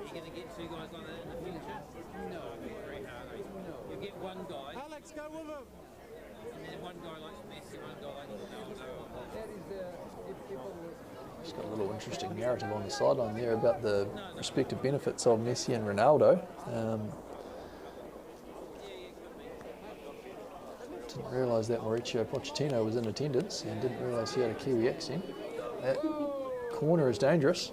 You're going to get two guys like that in the future? No, very hard. You get one guy, Alex, go with him. and then one guy likes Messi, one guy likes Ronaldo. It's got a little interesting narrative on the sideline there about the respective benefits of Messi and Ronaldo. Didn't realise that Mauricio Pochettino was in attendance and didn't realise he had a Kiwi accent. That corner is dangerous,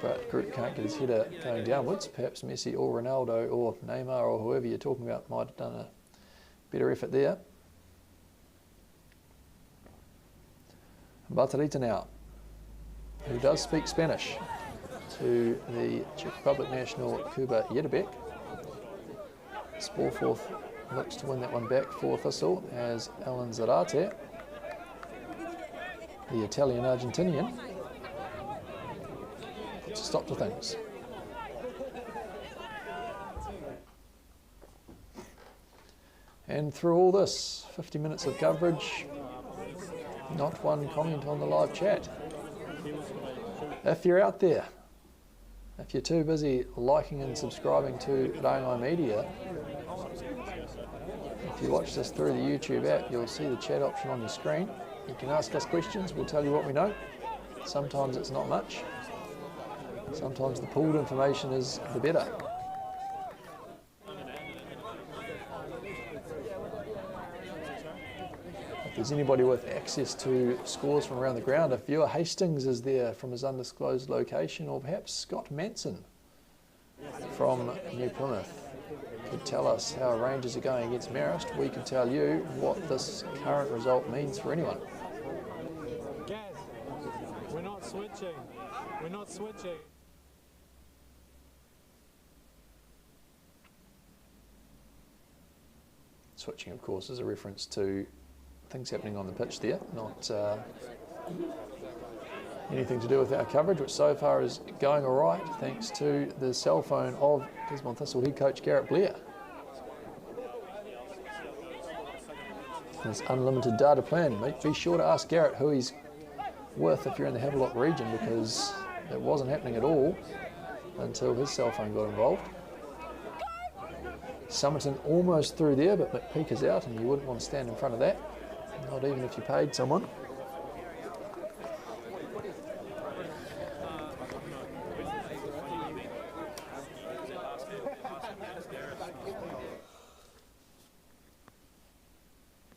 but Group can't get his header going downwards. Perhaps Messi or Ronaldo or Neymar or whoever you're talking about might have done a better effort there. Batarita now, who does speak Spanish, to the Czech Republic national Kuba Jedebek. Sporforth looks to win that one back for Thistle as Alan Zarate, the Italian-Argentinian, to stop to things. And through all this, 50 minutes of coverage, not one comment on the live chat. If you're out there, if you're too busy liking and subscribing to Rangai Media, if you watch this through the YouTube app, you'll see the chat option on your screen. You can ask us questions, we'll tell you what we know. Sometimes it's not much. Sometimes the pooled information is the better. If there's anybody with access to scores from around the ground, if viewer Hastings is there from his undisclosed location, or perhaps Scott Manson from New Plymouth could tell us how Rangers are going against Marist, we can tell you what this current result means for anyone. Gaz, we're not switching. We're not switching. Switching, of course, is a reference to things happening on the pitch there, not anything to do with our coverage, which so far is going all right, thanks to the cell phone of Gisborne Thistle head coach Garrett Blair. His unlimited data plan. Be sure to ask Garrett who he's with if you're in the Havelock region, because it wasn't happening at all until his cell phone got involved. Somerton almost through there, but McPeak is out, and you wouldn't want to stand in front of that, not even if you paid someone.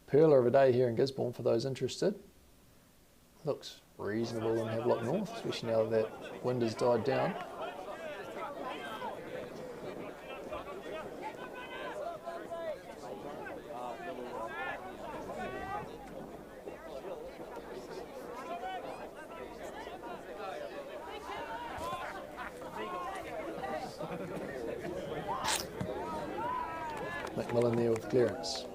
Pearler of a day here in Gisborne for those interested. Looks reasonable in Havelock North, especially now that wind has died down. McMillan there with clearance.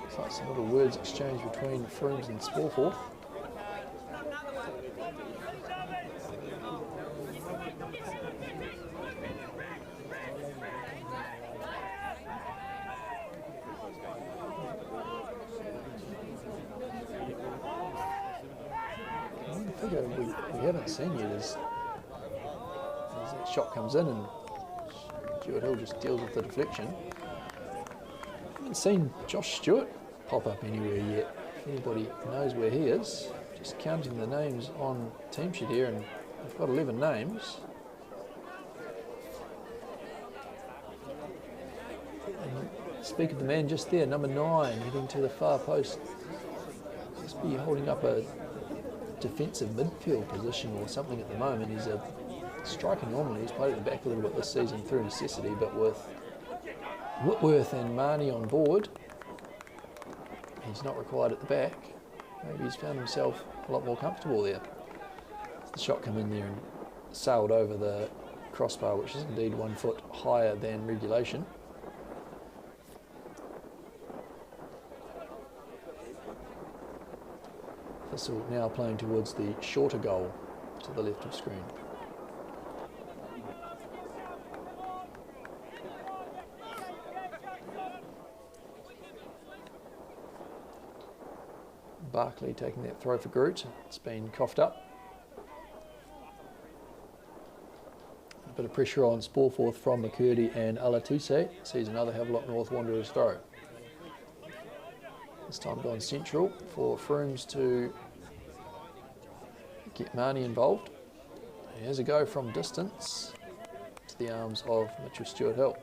Looks like some little words exchanged between Frooms and Sporforth. One figure we haven't seen yet is as that shot comes in and Stuart Hill just deals with the deflection. Haven't seen Josh Stewart pop up anywhere yet. If anybody knows where he is, just counting the names on team sheet here, and we've got 11 names. And speak of the man just there, number 9, heading to the far post. Must be holding up a defensive midfield position or something at the moment. He's a striker normally. He's played at the back a little bit this season through necessity, but with Whitworth and Marnie on board, he's not required at the back. Maybe he's found himself a lot more comfortable there. The shot come in there and sailed over the crossbar, which is indeed 1 foot higher than regulation. Thistle now playing towards the shorter goal to the left of screen. Barkley taking that throw for Groot. It's been coughed up. A bit of pressure on Sporforth from McCurdy and Alatise. Sees another Havelock North Wanderers throw. This time gone central for Froomes to get Marnie involved. Here's a go from distance to the arms of Mitchell Stewart-Hill.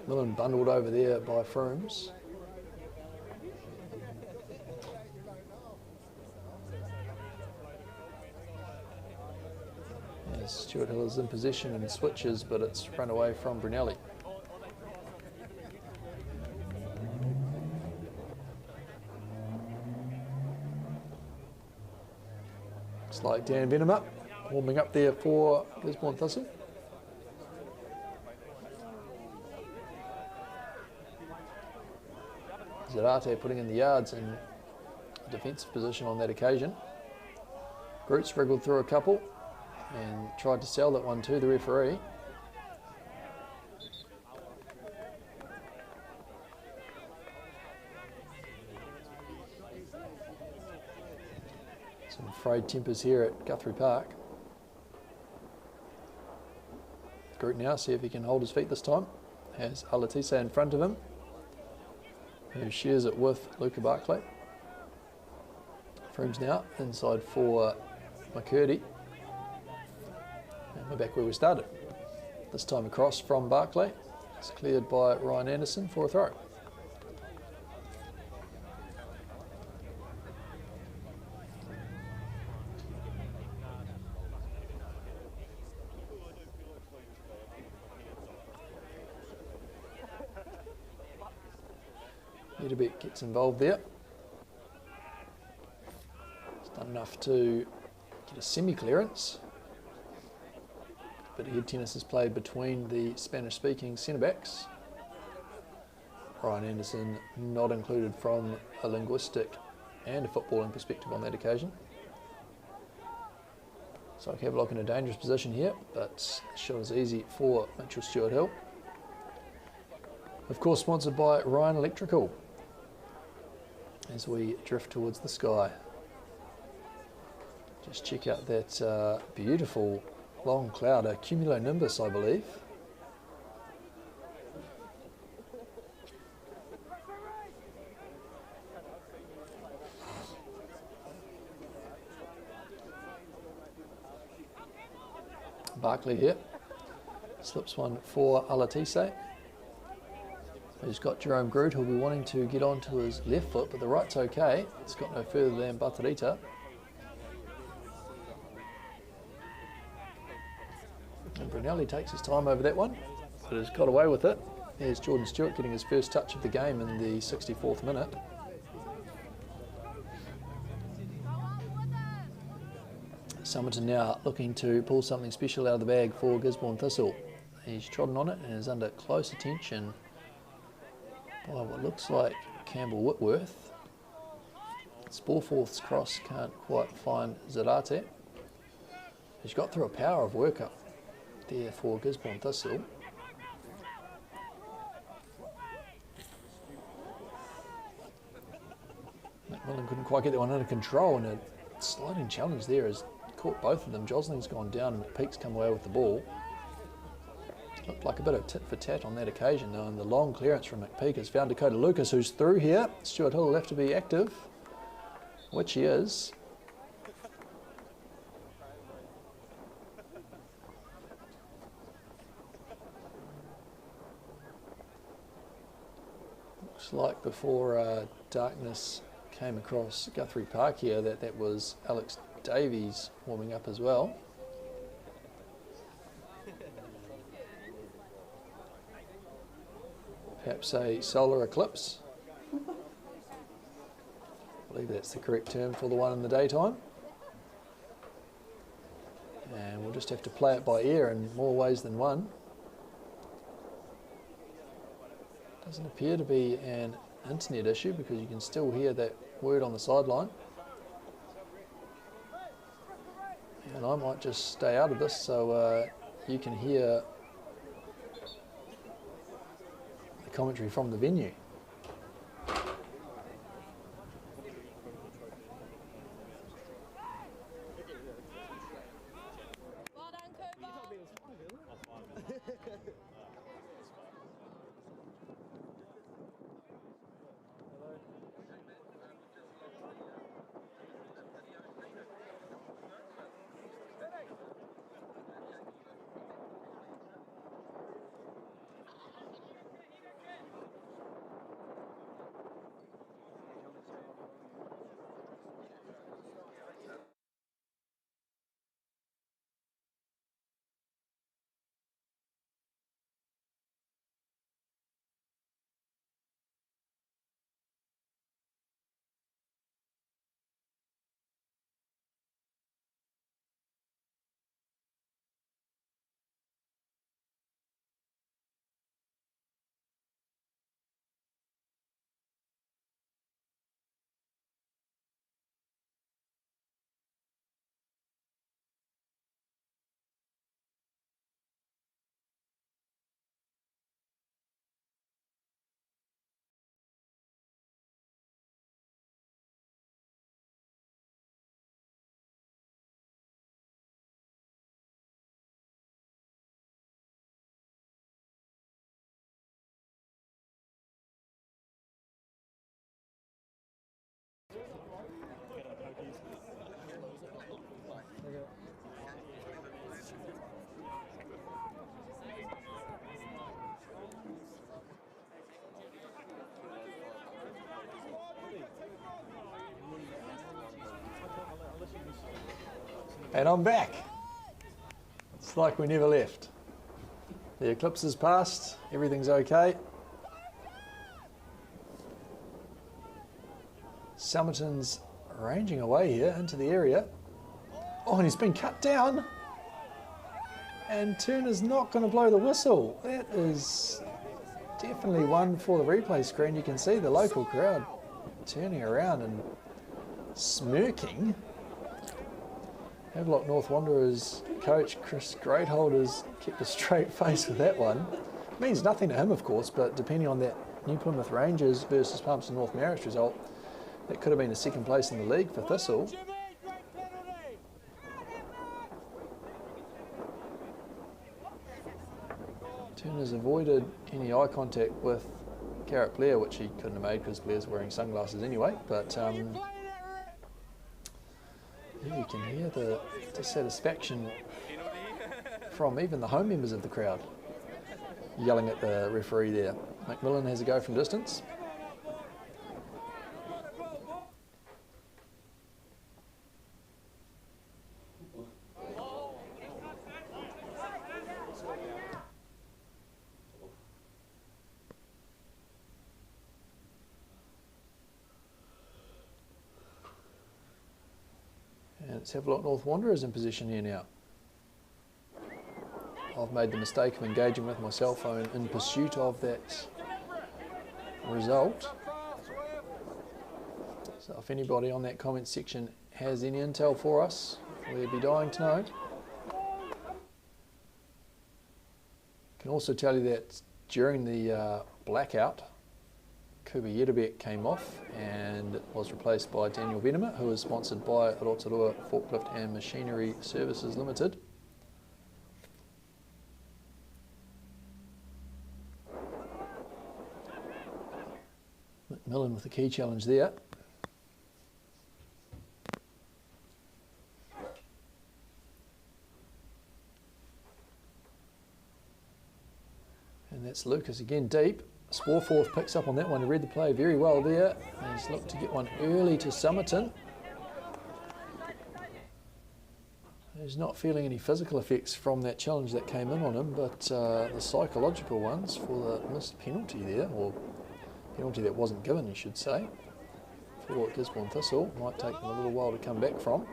McMillan bundled over there by Froomes. As Stewart-Hill is in possession and switches, but it's run away from Brunelli. Looks like Dan Venom up, warming up there for Gisborne Thistle. Zarate putting in the yards in a defensive position on that occasion. Groot wriggled through a couple and tried to sell that one to the referee. Some frayed tempers here at Guthrie Park. Groot now, see if he can hold his feet this time. Has Alatise in front of him, who shares it with Luca Barclay. Froomes now inside for McCurdy. And we're back where we started. This time across from Barclay. It's cleared by Ryan Anderson for a throw. Niederbeck gets involved there. It's done enough to get a semi-clearance. Bit of head tennis is played between the Spanish-speaking centre-backs. Ryan Anderson not included from a linguistic and a footballing perspective on that occasion. So Havelock in a dangerous position here, but shot is easy for Mitchell Stewart-Hill. Of course, sponsored by Ryan Electrical. As we drift towards the sky. Just check out that beautiful long cloud, a cumulonimbus, I believe. Barkley here, slips one for Alatise. He's got Jerome Groot, who'll be wanting to get onto his left foot, but the right's okay. It's got no further than Batarita. And Brunelli takes his time over that one, but has got away with it. Here's Jordan Stewart getting his first touch of the game in the 64th minute. Summerton now looking to pull something special out of the bag for Gisborne Thistle. He's trodden on it and is under close attention by what looks like Campbell Whitworth. Sporforth's cross can't quite find Zarate. He's got through a power of work up there for Gisborne Thistle. McMillan couldn't quite get that one under control, and a sliding challenge there has caught both of them. Josling's gone down and McPeak's come away with the ball. Looked like a bit of tit for tat on that occasion though, and the long clearance from McPeak has found Dakota Lucas, who's through here. Stewart-Hill will have to be active, which he is. Looks like before darkness came across Guthrie Park here that was Alex Davies warming up as well. Perhaps a solar eclipse. I believe that's the correct term for the one in the daytime. And we'll just have to play it by ear in more ways than one. Doesn't appear to be an internet issue because you can still hear that word on the sideline. and I might just stay out of this so you can hear the commentary from the venue. Well done, Cooper. And I'm back. It's like we never left. The eclipse has passed, everything's okay. Somerton's ranging away here into the area. Oh, and he's been cut down. And Turner's not going to blow the whistle. That is definitely one for the replay screen. You can see the local crowd turning around and smirking. Havelock North Wanderers coach Chris Greathold has kept a straight face with that one. It means nothing to him, of course, but depending on that New Plymouth Rangers versus Palmerston North Marist result, that could have been a second place in the league for Thistle. Jimmy, great penalty. Turner's avoided any eye contact with Garrett Blair, which he couldn't have made because Blair's wearing sunglasses anyway, but yeah, you can hear the dissatisfaction from even the home members of the crowd yelling at the referee there. McMillan has a go from distance. And it's Havelock North Wanderers in position here now. I've made the mistake of engaging with my cell phone in pursuit of that result. So if anybody on that comment section has any intel for us, we'd be dying to know. Can also tell you that during the blackout, Kuba Yedebek came off and was replaced by Daniel Venema, who is sponsored by Rotorua Forklift and Machinery Services Limited. McMillan with the key challenge there. And that's Lucas again deep. Swarforth picks up on that one. He read the play very well there. And he's looked to get one early to Somerton. He's not feeling any physical effects from that challenge that came in on him, but the psychological ones for the missed penalty there, or penalty that wasn't given, you should say, for Gisborne Thistle, might take them a little while to come back from.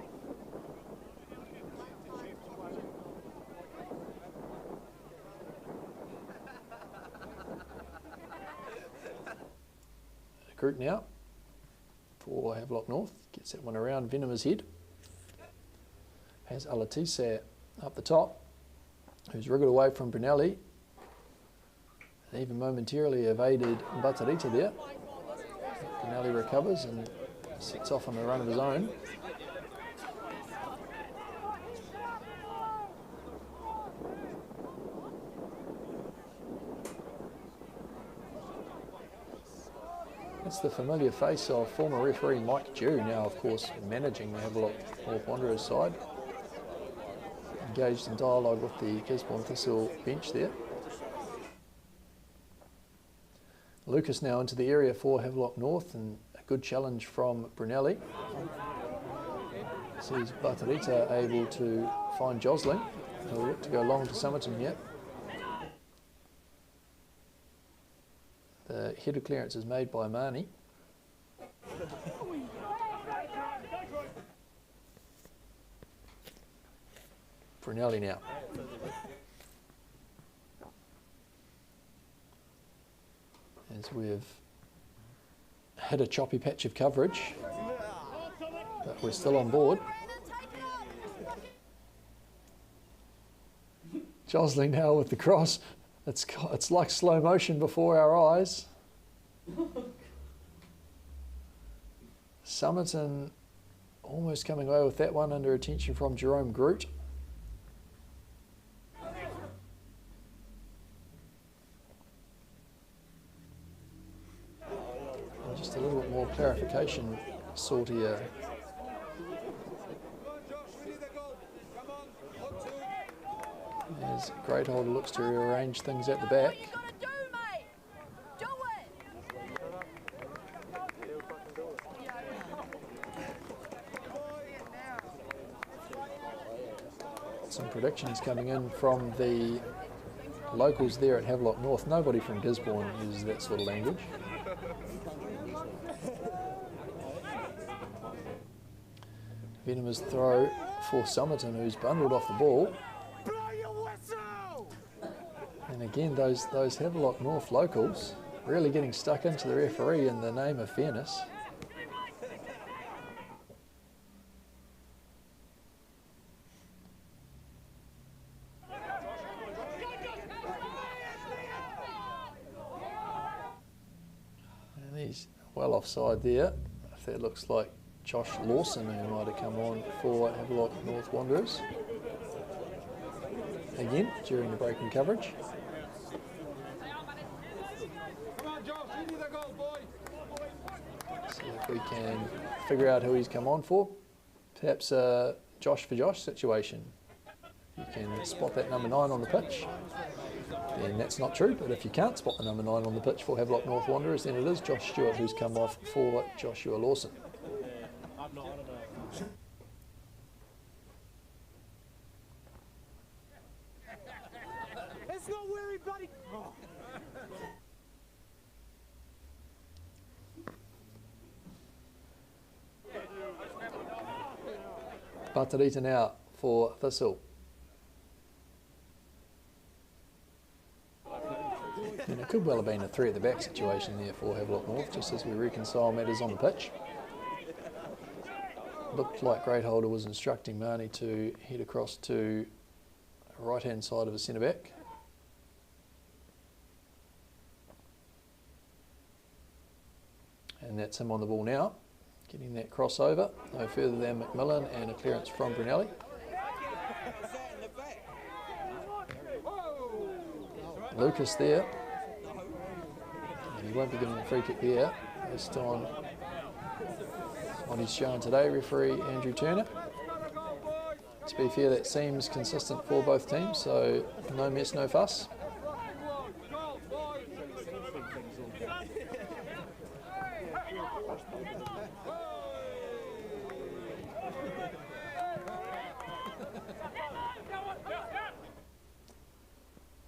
Group now for Havelock North, gets that one around Venema's head. has Alatise up the top, who's wriggled away from Brunelli. And even momentarily evaded Batarita there. Brunelli recovers and sets off on a run of his own. That's the familiar face of former referee Mike Dew, now of course managing the Havelock North Wanderers side. Engaged in dialogue with the Gisborne Thistle bench there. Lucas now into the area for Havelock North, and a good challenge from Brunelli. Sees Batarita able to find Josling, who will look to go long to Somerton here. The header clearance is made by Marnie. Brunelli now. As we've hit a choppy patch of coverage, but we're still on board. Josling now with the cross. It's like slow motion before our eyes. Somerton almost coming away with that one under attention from Jerome Groot. And just a little bit more clarification sought here. As Greatholder looks to rearrange things at the back. Some predictions coming in from the locals there at Havelock North. Nobody from Gisborne uses that sort of language. Venomous throw for Somerton, who's bundled off the ball. And again, those Havelock North locals really getting stuck into the referee in the name of fairness. And he's well offside there. If that looks like Josh Lawson, who might have come on for Havelock North Wanderers. Again, during the breaking coverage. See if we can figure out who he's come on for. Perhaps a Josh for Josh situation. You can spot that number 9 on the pitch, then that's not true. But if you can't spot the number 9 on the pitch for Havelock North Wanderers, then it is Josh Stewart who's come off for Joshua Lawson. It's not weary, buddy. Oh. Batarita now for Thistle. And it could well have been a 3 at the back situation there for Havelock North, just as we reconcile matters on the pitch. Looked like Greatholder was instructing Marnie to head across to the right-hand side of his centre-back. And that's him on the ball now, getting that crossover, no further than McMillan, and a clearance from Brunelli. Lucas there, and he won't be given a free kick there, based on what he's shown today, referee Andrew Turner. To be fair, that seems consistent for both teams, so no mess, no fuss.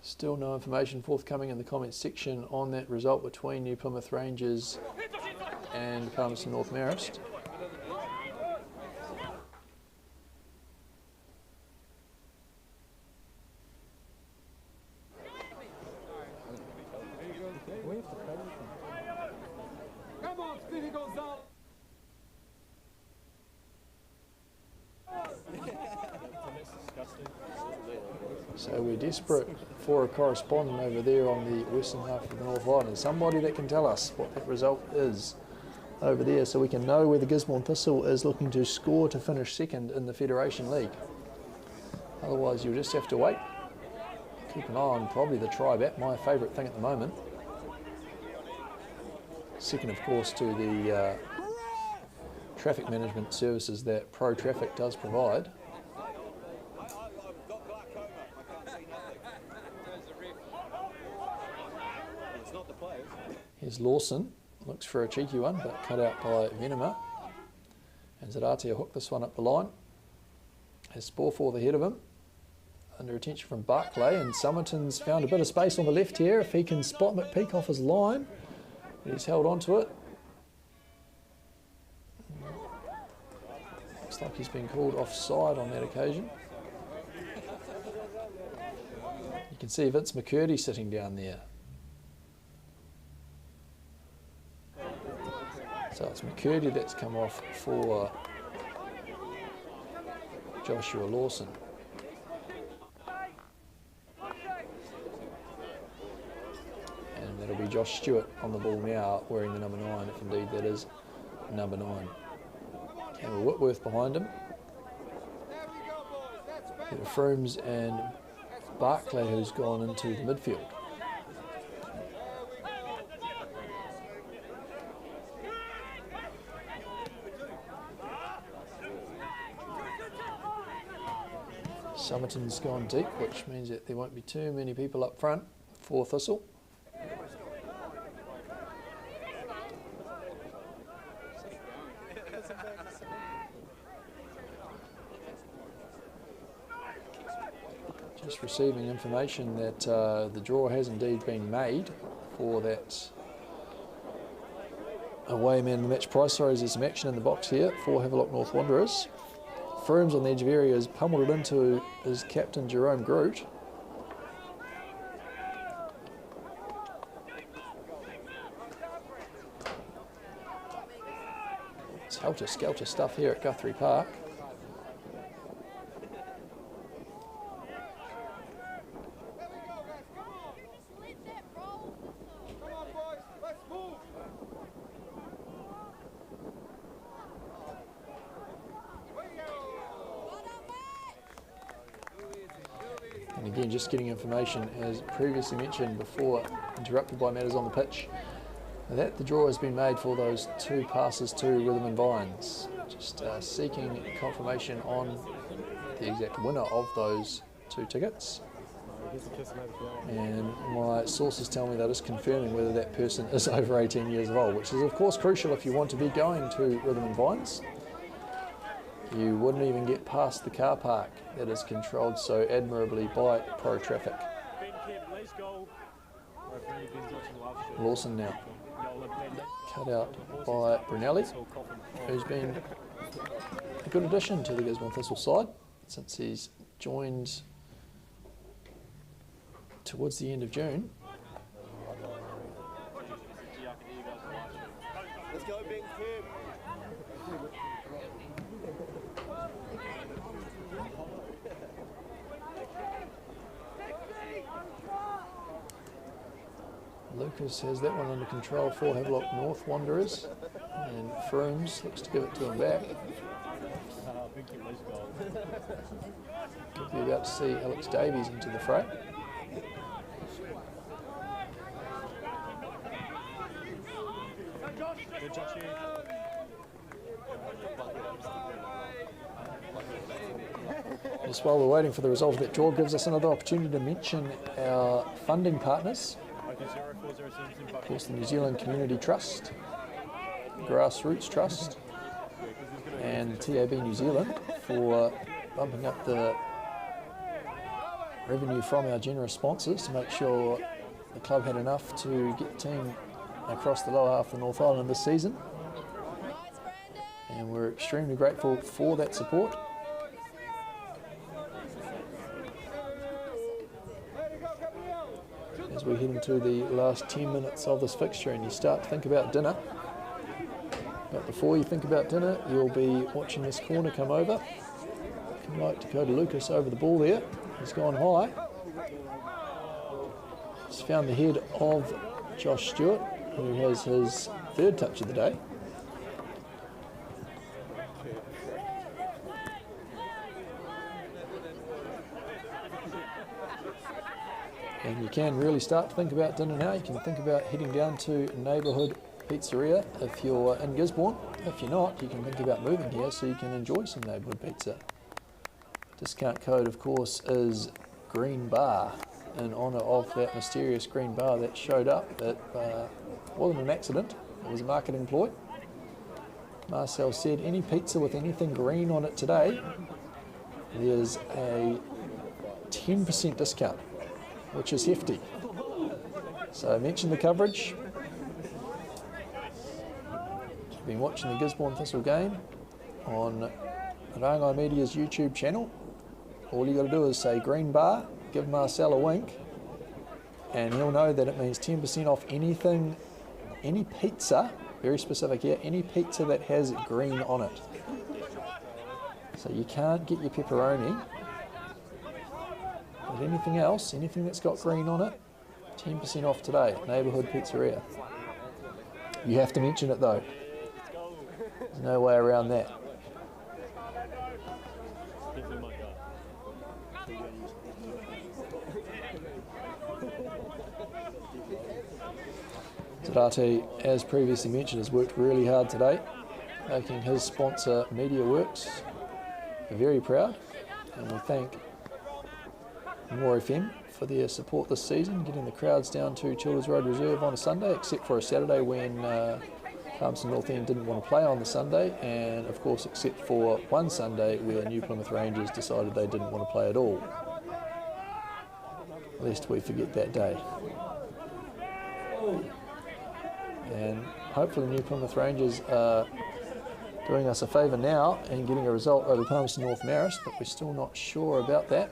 Still no information forthcoming in the comments section on that result between New Plymouth Rangers and Palmerston North Marist. Come on, Speedy Gonzalez. So we're desperate for a correspondent over there on the western half of the North Island. Somebody that can tell us what that result is over there so we can know where the Gisborne Thistle is looking to score to finish second in the Federation League. Otherwise you'll just have to wait. Keep an eye on probably the try-back, my favourite thing at the moment. Second, of course, to the traffic management services that Pro Traffic does provide. Here's Lawson, looks for a cheeky one, but cut out by Venema. And Zaratia hooked this one up the line. Has Sporforth ahead of him. Under attention from Barclay, and Summerton's found a bit of space on the left here. If he can spot McPeak off his line, he's held on to it. Looks like he's been called offside on that occasion. You can see Vince McCurdy sitting down there. So it's McCurdy that's come off for Joshua Lawson. And that'll be Josh Stewart on the ball now, wearing the number 9, if indeed that is number 9. Campbell Whitworth behind him. There are Frooms and Barclay who's gone into the midfield. Summerton's gone deep, which means that there won't be too many people up front for Thistle. Just receiving information that the draw has indeed been made for that away man of the match prize. Sorry, there's some action in the box here for Havelock North Wanderers. Frooms on the edge of area has pummeled it into his captain Jerome Groot. It's helter-skelter stuff here at Guthrie Park. And again, just getting information, as previously mentioned before, interrupted by matters on the pitch, that the draw has been made for those 2 passes to Rhythm and Vines. Just seeking confirmation on the exact winner of those 2 tickets. And my sources tell me that is confirming whether that person is over 18 years old, which is of course crucial if you want to be going to Rhythm and Vines. You wouldn't even get past the car park that is controlled so admirably by Pro Traffic. Lawson now. Cut out by Brunelli, who's been a good addition to the Gisborne Thistle side since he's joined towards the end of June. Let's go, Big Kim. Lucas has that one under control for Havelock North Wanderers, and Frooms looks to give it to him back. Could be about to see Alex Davies into the fray. Just while we're waiting for the result of that draw, gives us another opportunity to mention our funding partners. Of course, the New Zealand Community Trust, Grassroots Trust, and TAB New Zealand for bumping up the revenue from our generous sponsors to make sure the club had enough to get the team across the lower half of the North Island this season. And we're extremely grateful for that support. As we head into the last 10 minutes of this fixture and you start to think about dinner. But before you think about dinner, you'll be watching this corner come over. I'd like Dakota Lucas over the ball there. He's gone high. He's found the head of Josh Stewart, who has his third touch of the day. And you can really start to think about dinner now. You can think about heading down to neighbourhood pizzeria if you're in Gisborne. If you're not, you can think about moving here so you can enjoy some neighbourhood pizza. Discount code, of course, is Green Bar, in honour of that mysterious green bar that showed up. It wasn't an accident, it was a marketing ploy. Marcel said any pizza with anything green on it today, there's a 10% discount, which is hefty. So I mentioned the coverage. You've been watching the Gisborne Thistle game on Rangai Media's YouTube channel. All you got to do is say Green Bar, give Marcel a wink, and he'll know that it means 10% off anything, any pizza, very specific here, any pizza that has green on it. So you can't get your pepperoni, but anything else, anything that's got green on it, 10% off today at Neighbourhood Pizzeria. You have to mention it though. There's no way around that. Zarate, as previously mentioned, has worked really hard today, making his sponsor MediaWorks very proud, and we thank More FM for their support this season, getting the crowds down to Childers Road Reserve on a Sunday, except for a Saturday when Palmerston North End didn't want to play on the Sunday, and of course except for one Sunday where New Plymouth Rangers decided they didn't want to play at all, lest we forget that day. And hopefully New Plymouth Rangers are doing us a favour now and getting a result over Palmerston North Marist, but we're still not sure about that.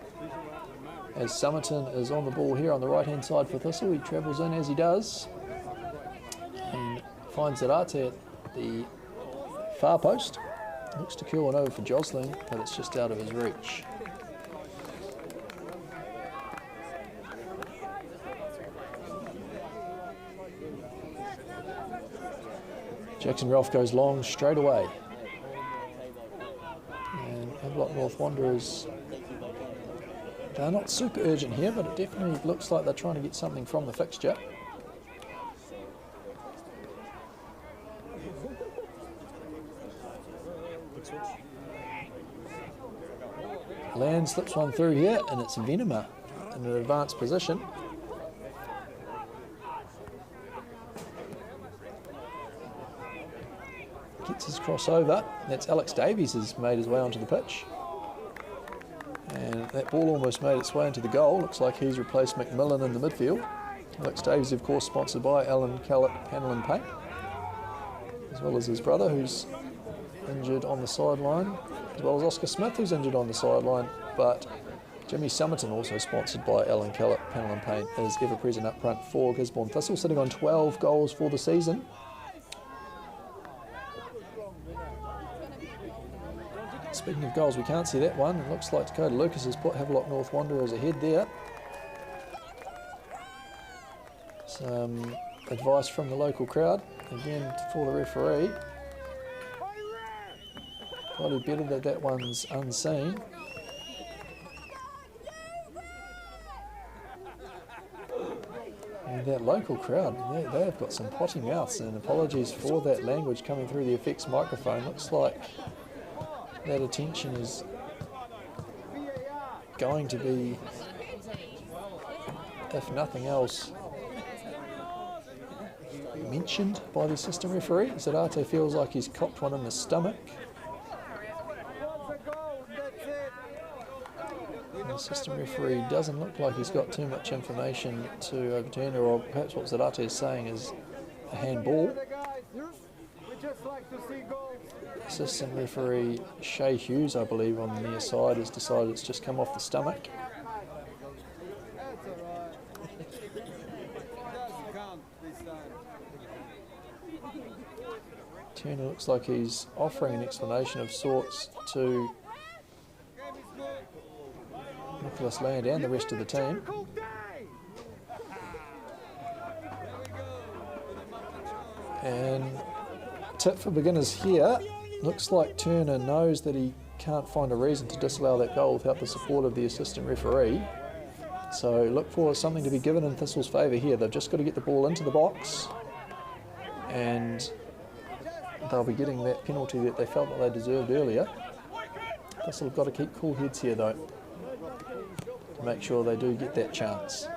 As Summerton is on the ball here on the right hand side for Thistle, he travels in as he does and finds Zarate at the far post. Looks to curl one over for Josling, but it's just out of his reach. Jackson Ralph goes long straight away. And Havelock North Wanderers, they're not super urgent here, but it definitely looks like they're trying to get something from the fixture. Land slips one through here, and it's Venema in an advanced position. Gets his crossover. That's Alex Davies has made his way onto the pitch. And that ball almost made its way into the goal. Looks like he's replaced McMillan in the midfield. Alex Davies, of course, sponsored by Alan Callett Panel and Paint, as well as his brother, who's injured on the sideline, as well as Oscar Smith, who's injured on the sideline. But Jimmy Summerton, also sponsored by Alan Callett Panel and Paint, is ever present up front for Gisborne Thistle, sitting on 12 goals for the season. Speaking of goals, we can't see that one. It looks like Dakota Lucas has put Havelock North Wanderers ahead there. Some advice from the local crowd, again for the referee. Probably better that that one's unseen. And that local crowd, they have got some potty mouths, and apologies for that language coming through the effects microphone. Looks like that attention is going to be, if nothing else, mentioned by the assistant referee. Zarate feels like he's copped one in the stomach. And the assistant referee doesn't look like he's got too much information to overturn, or perhaps what Zarate is saying is a handball. Assistant referee Shay Hughes, I believe, on the near side has decided it's just come off the stomach. Turner looks like he's offering an explanation of sorts to Nicholas Land and the rest of the team. And tip for beginners here, looks like Turner knows that he can't find a reason to disallow that goal without the support of the assistant referee. So look for something to be given in Thistle's favour here. They've just got to get the ball into the box and they'll be getting that penalty that they felt that they deserved earlier. Thistle have got to keep cool heads here though, to make sure they do get that chance.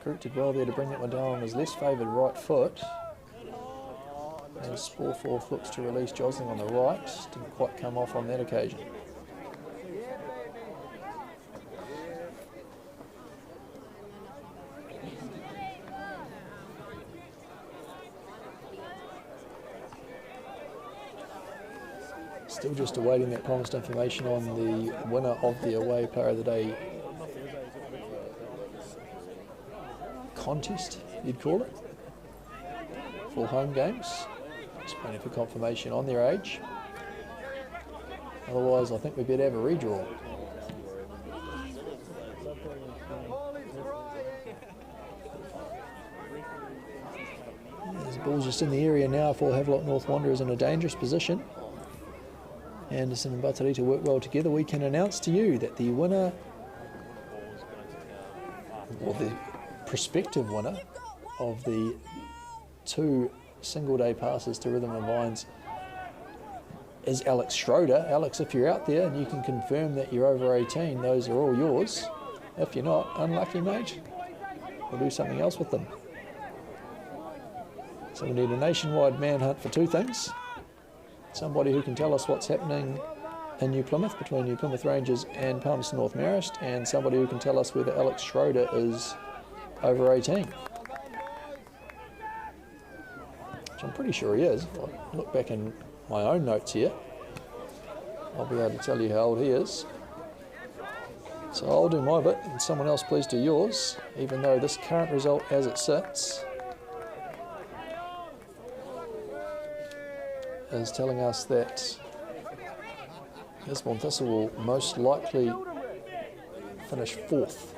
Groot did well there to bring that one down on his less favoured right foot. As Sporforth looks to release Josling on the right, didn't quite come off on that occasion. Still just awaiting that promised information on the winner of the away Player of the Day contest, you'd call it, for home games. Just waiting for confirmation on their age. Otherwise, I think we better have a redraw. There's balls just in the area now for Havelock North Wanderers in a dangerous position. Anderson and Guthrie to work well together. We can announce to you that the winner, or the prospective winner, of the 2 single-day passes to Rhythm and Vines is Alex Schroeder. Alex, if you're out there and you can confirm that you're over 18, those are all yours. If you're not, unlucky mate, we'll do something else with them. So we need a nationwide manhunt for 2 things. Somebody who can tell us what's happening in New Plymouth between New Plymouth Rangers and Palmerston North Marist, and somebody who can tell us whether Alex Schroeder is over 18. Which I'm pretty sure he is. If I look back in my own notes here, I'll be able to tell you how old he is. So I'll do my bit, and someone else please do yours, even though this current result as it sits is telling us that Gisborne Thistle will most likely finish 4th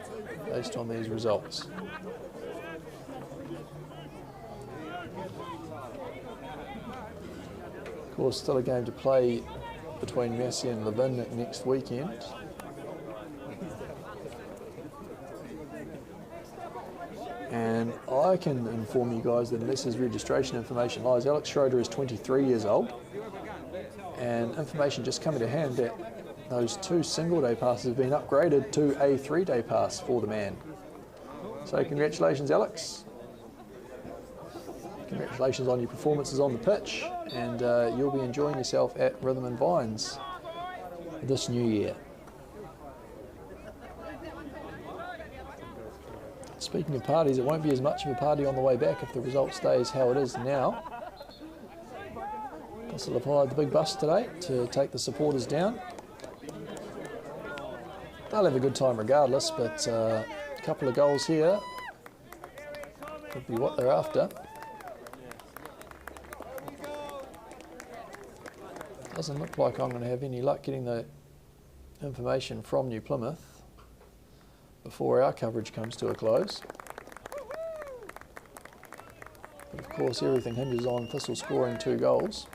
based on these results. Of course, still a game to play between Massey and Levin next weekend. And I can inform you guys that unless his registration information lies, Alex Schroeder is 23 years old. And information just coming to hand that those 2 single-day passes have been upgraded to a 3-day pass for the man. So congratulations, Alex. Congratulations on your performances on the pitch, and you'll be enjoying yourself at Rhythm and Vines this new year. Speaking of parties, it won't be as much of a party on the way back if the result stays how it is now. Thistle have hired the big bus today to take the supporters down. They'll have a good time regardless, but a couple of goals here could be what they're after. Doesn't look like I'm going to have any luck getting the information from New Plymouth before our coverage comes to a close. But of course everything hinges on Thistle scoring 2 goals.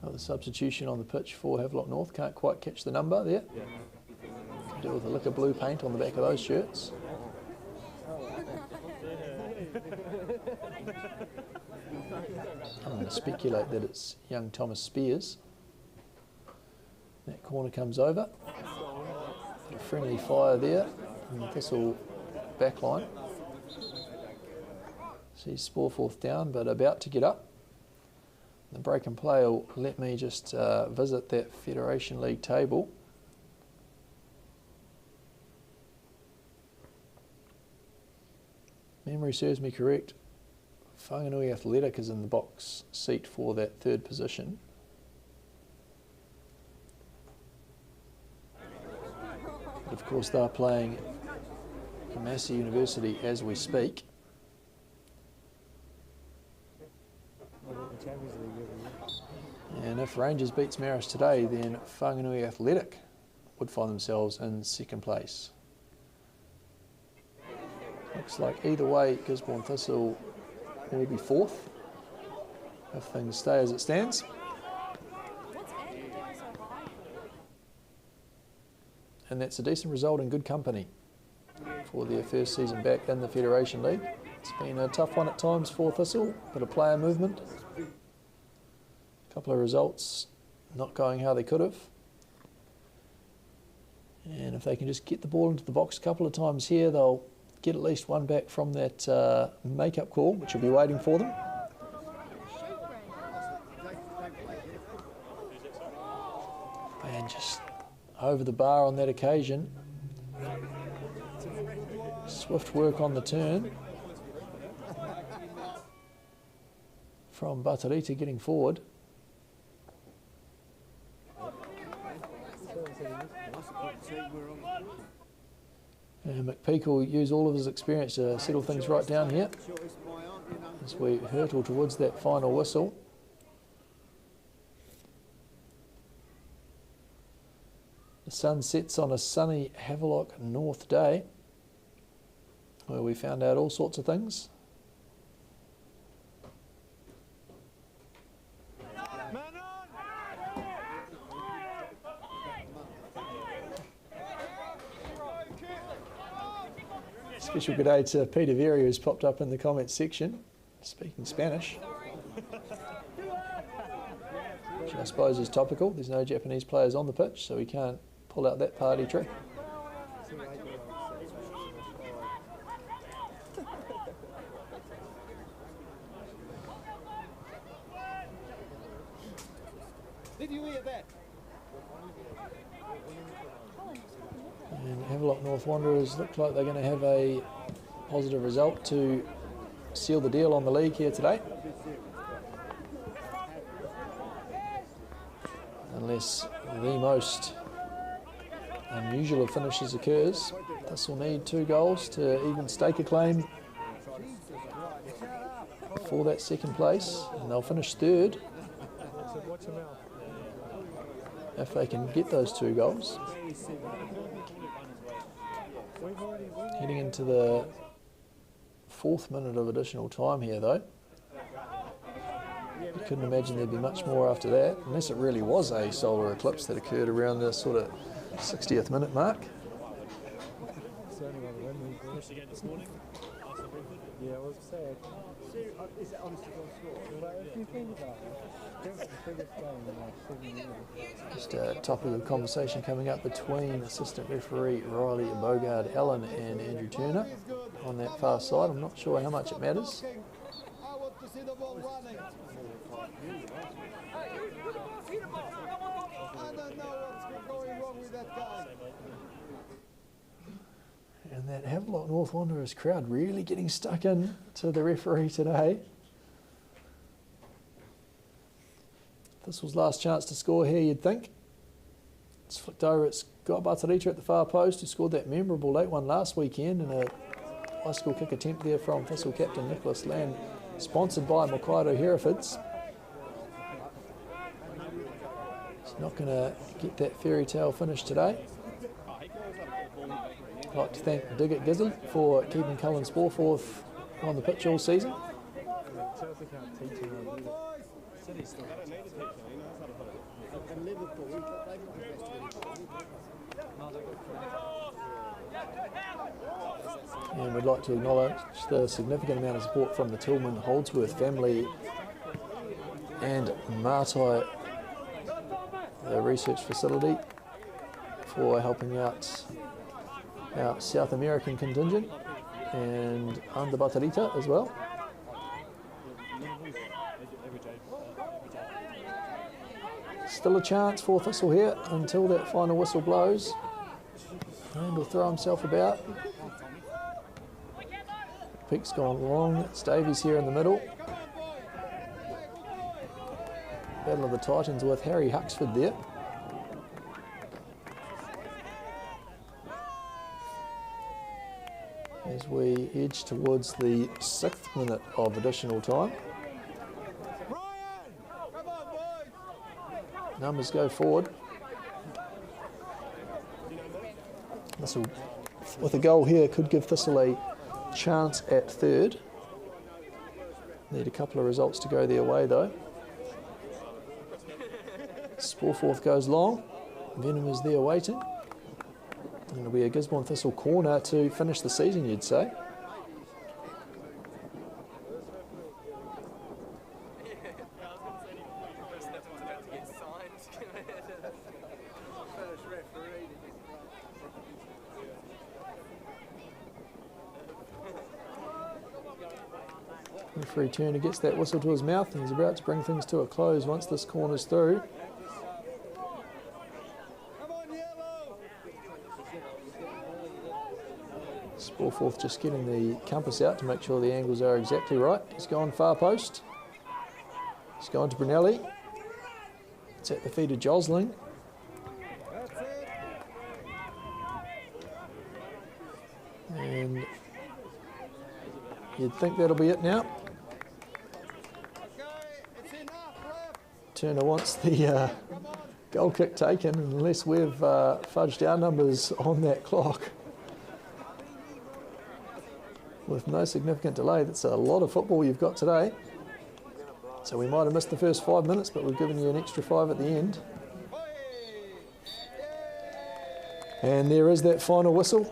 Oh, the substitution on the pitch for Havelock North, can't quite catch the number there. Can do with a lick of blue paint on the back of those shirts. I'm going to speculate that it's young Thomas Spears. That corner comes over. A friendly fire there from the Thistle backline. Sees Sporforth down, but about to get up. The break and play will let me just visit that Federation League table. Memory serves me correct. Whanganui Athletic is in the box seat for that 3rd position. But of course they're playing Massey University as we speak. And if Rangers beats Marist today, then Whanganui Athletic would find themselves in second place. Looks like either way, Gisborne Thistle will be fourth if things stay as it stands. And that's a decent result in good company for their first season back in the Federation League. It's been a tough one at times for Thistle, bit of player movement. A couple of results not going how they could have. And if they can just get the ball into the box a couple of times here, they'll get at least one back from that make-up call, which will be waiting for them. And just over the bar on that occasion. Swift work on the turn from Batarita getting forward. And McPeak will use all of his experience to settle things right down here as we hurtle towards that final whistle. The sun sets on a sunny Havelock North day, where we found out all sorts of things. Special good day to Peter Veri, who's popped up in the comments section, speaking Spanish. Which I suppose is topical. There's no Japanese players on the pitch, so we can't pull out that party trick. Did you hear that? And Havelock North Wanderers look like they're going to have a positive result to seal the deal on the league here today. Unless the most unusual of finishes occurs, this will need 2 goals to even stake a claim for that second place, and they'll finish third if they can get those 2 goals. Heading into the 4th minute of additional time here though. You couldn't imagine there'd be much more after that, unless it really was a solar eclipse that occurred around the sort of 60th minute mark. Yeah, I was sad. Is it honest to God score? Well, if you think about it, it's the biggest game in like 7 years. Just a topic of conversation coming up between assistant referee Riley Bogard Allen and Andrew Turner on that far side. I'm not sure how much it matters. I want to see the ball running. I don't know what's going wrong with that guy. And that Havelock North Wanderers crowd really getting stuck in to the referee today. Thistle's last chance to score here, you'd think. It's flicked over, it's got Batarita at the far post, who scored that memorable late one last weekend, and a bicycle kick attempt there from Thistle captain Nicholas Land, sponsored by Hokkaido Herefords. He's not going to get that fairy tale finish today. I'd like to thank Dig at Gizzard for keeping Cullen Sporforth on the pitch all season. And we'd like to acknowledge the significant amount of support from the Tillman Holdsworth family and Martai, the research facility, for helping out our South American contingent and under Batarita as well. Still a chance for Thistle here until that final whistle blows, and will throw himself about. Peak's gone long, it's Davies here in the middle. Battle of the Titans with Harry Huxford there. As we edge towards the 6th minute of additional time. Brian! Come on, boys! numbers go forward. Thistle, with a goal here, could give Thistle a chance at third. Need a couple of results to go their way though. Sporforth goes long. Venom is there waiting. And it'll be a Gisborne Thistle corner to finish the season, you'd say. Referee Turner gets that whistle to his mouth and he's about to bring things to a close once this corner's through. Come on, yellow! Sporforth just getting the compass out to make sure the angles are exactly right. He's gone far post. He's gone to Brunelli. It's at the feet of Josling. That's it! And you'd think that'll be it now. Okay, it's enough left! Turner wants the goal kick taken unless we've fudged our numbers on that clock. With no significant delay, that's a lot of football you've got today. So we might have missed the first 5 minutes, but we've given you an extra 5 at the end. And there is that final whistle.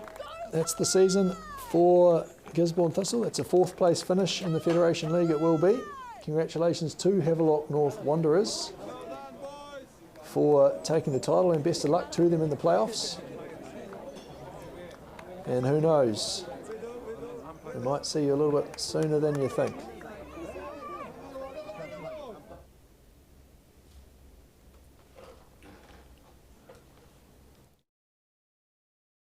That's the season for Gisborne Thistle. That's a 4th place finish in the Federation League, it will be. Congratulations to Havelock North Wanderers for taking the title, and best of luck to them in the playoffs. And who knows, we might see you a little bit sooner than you think.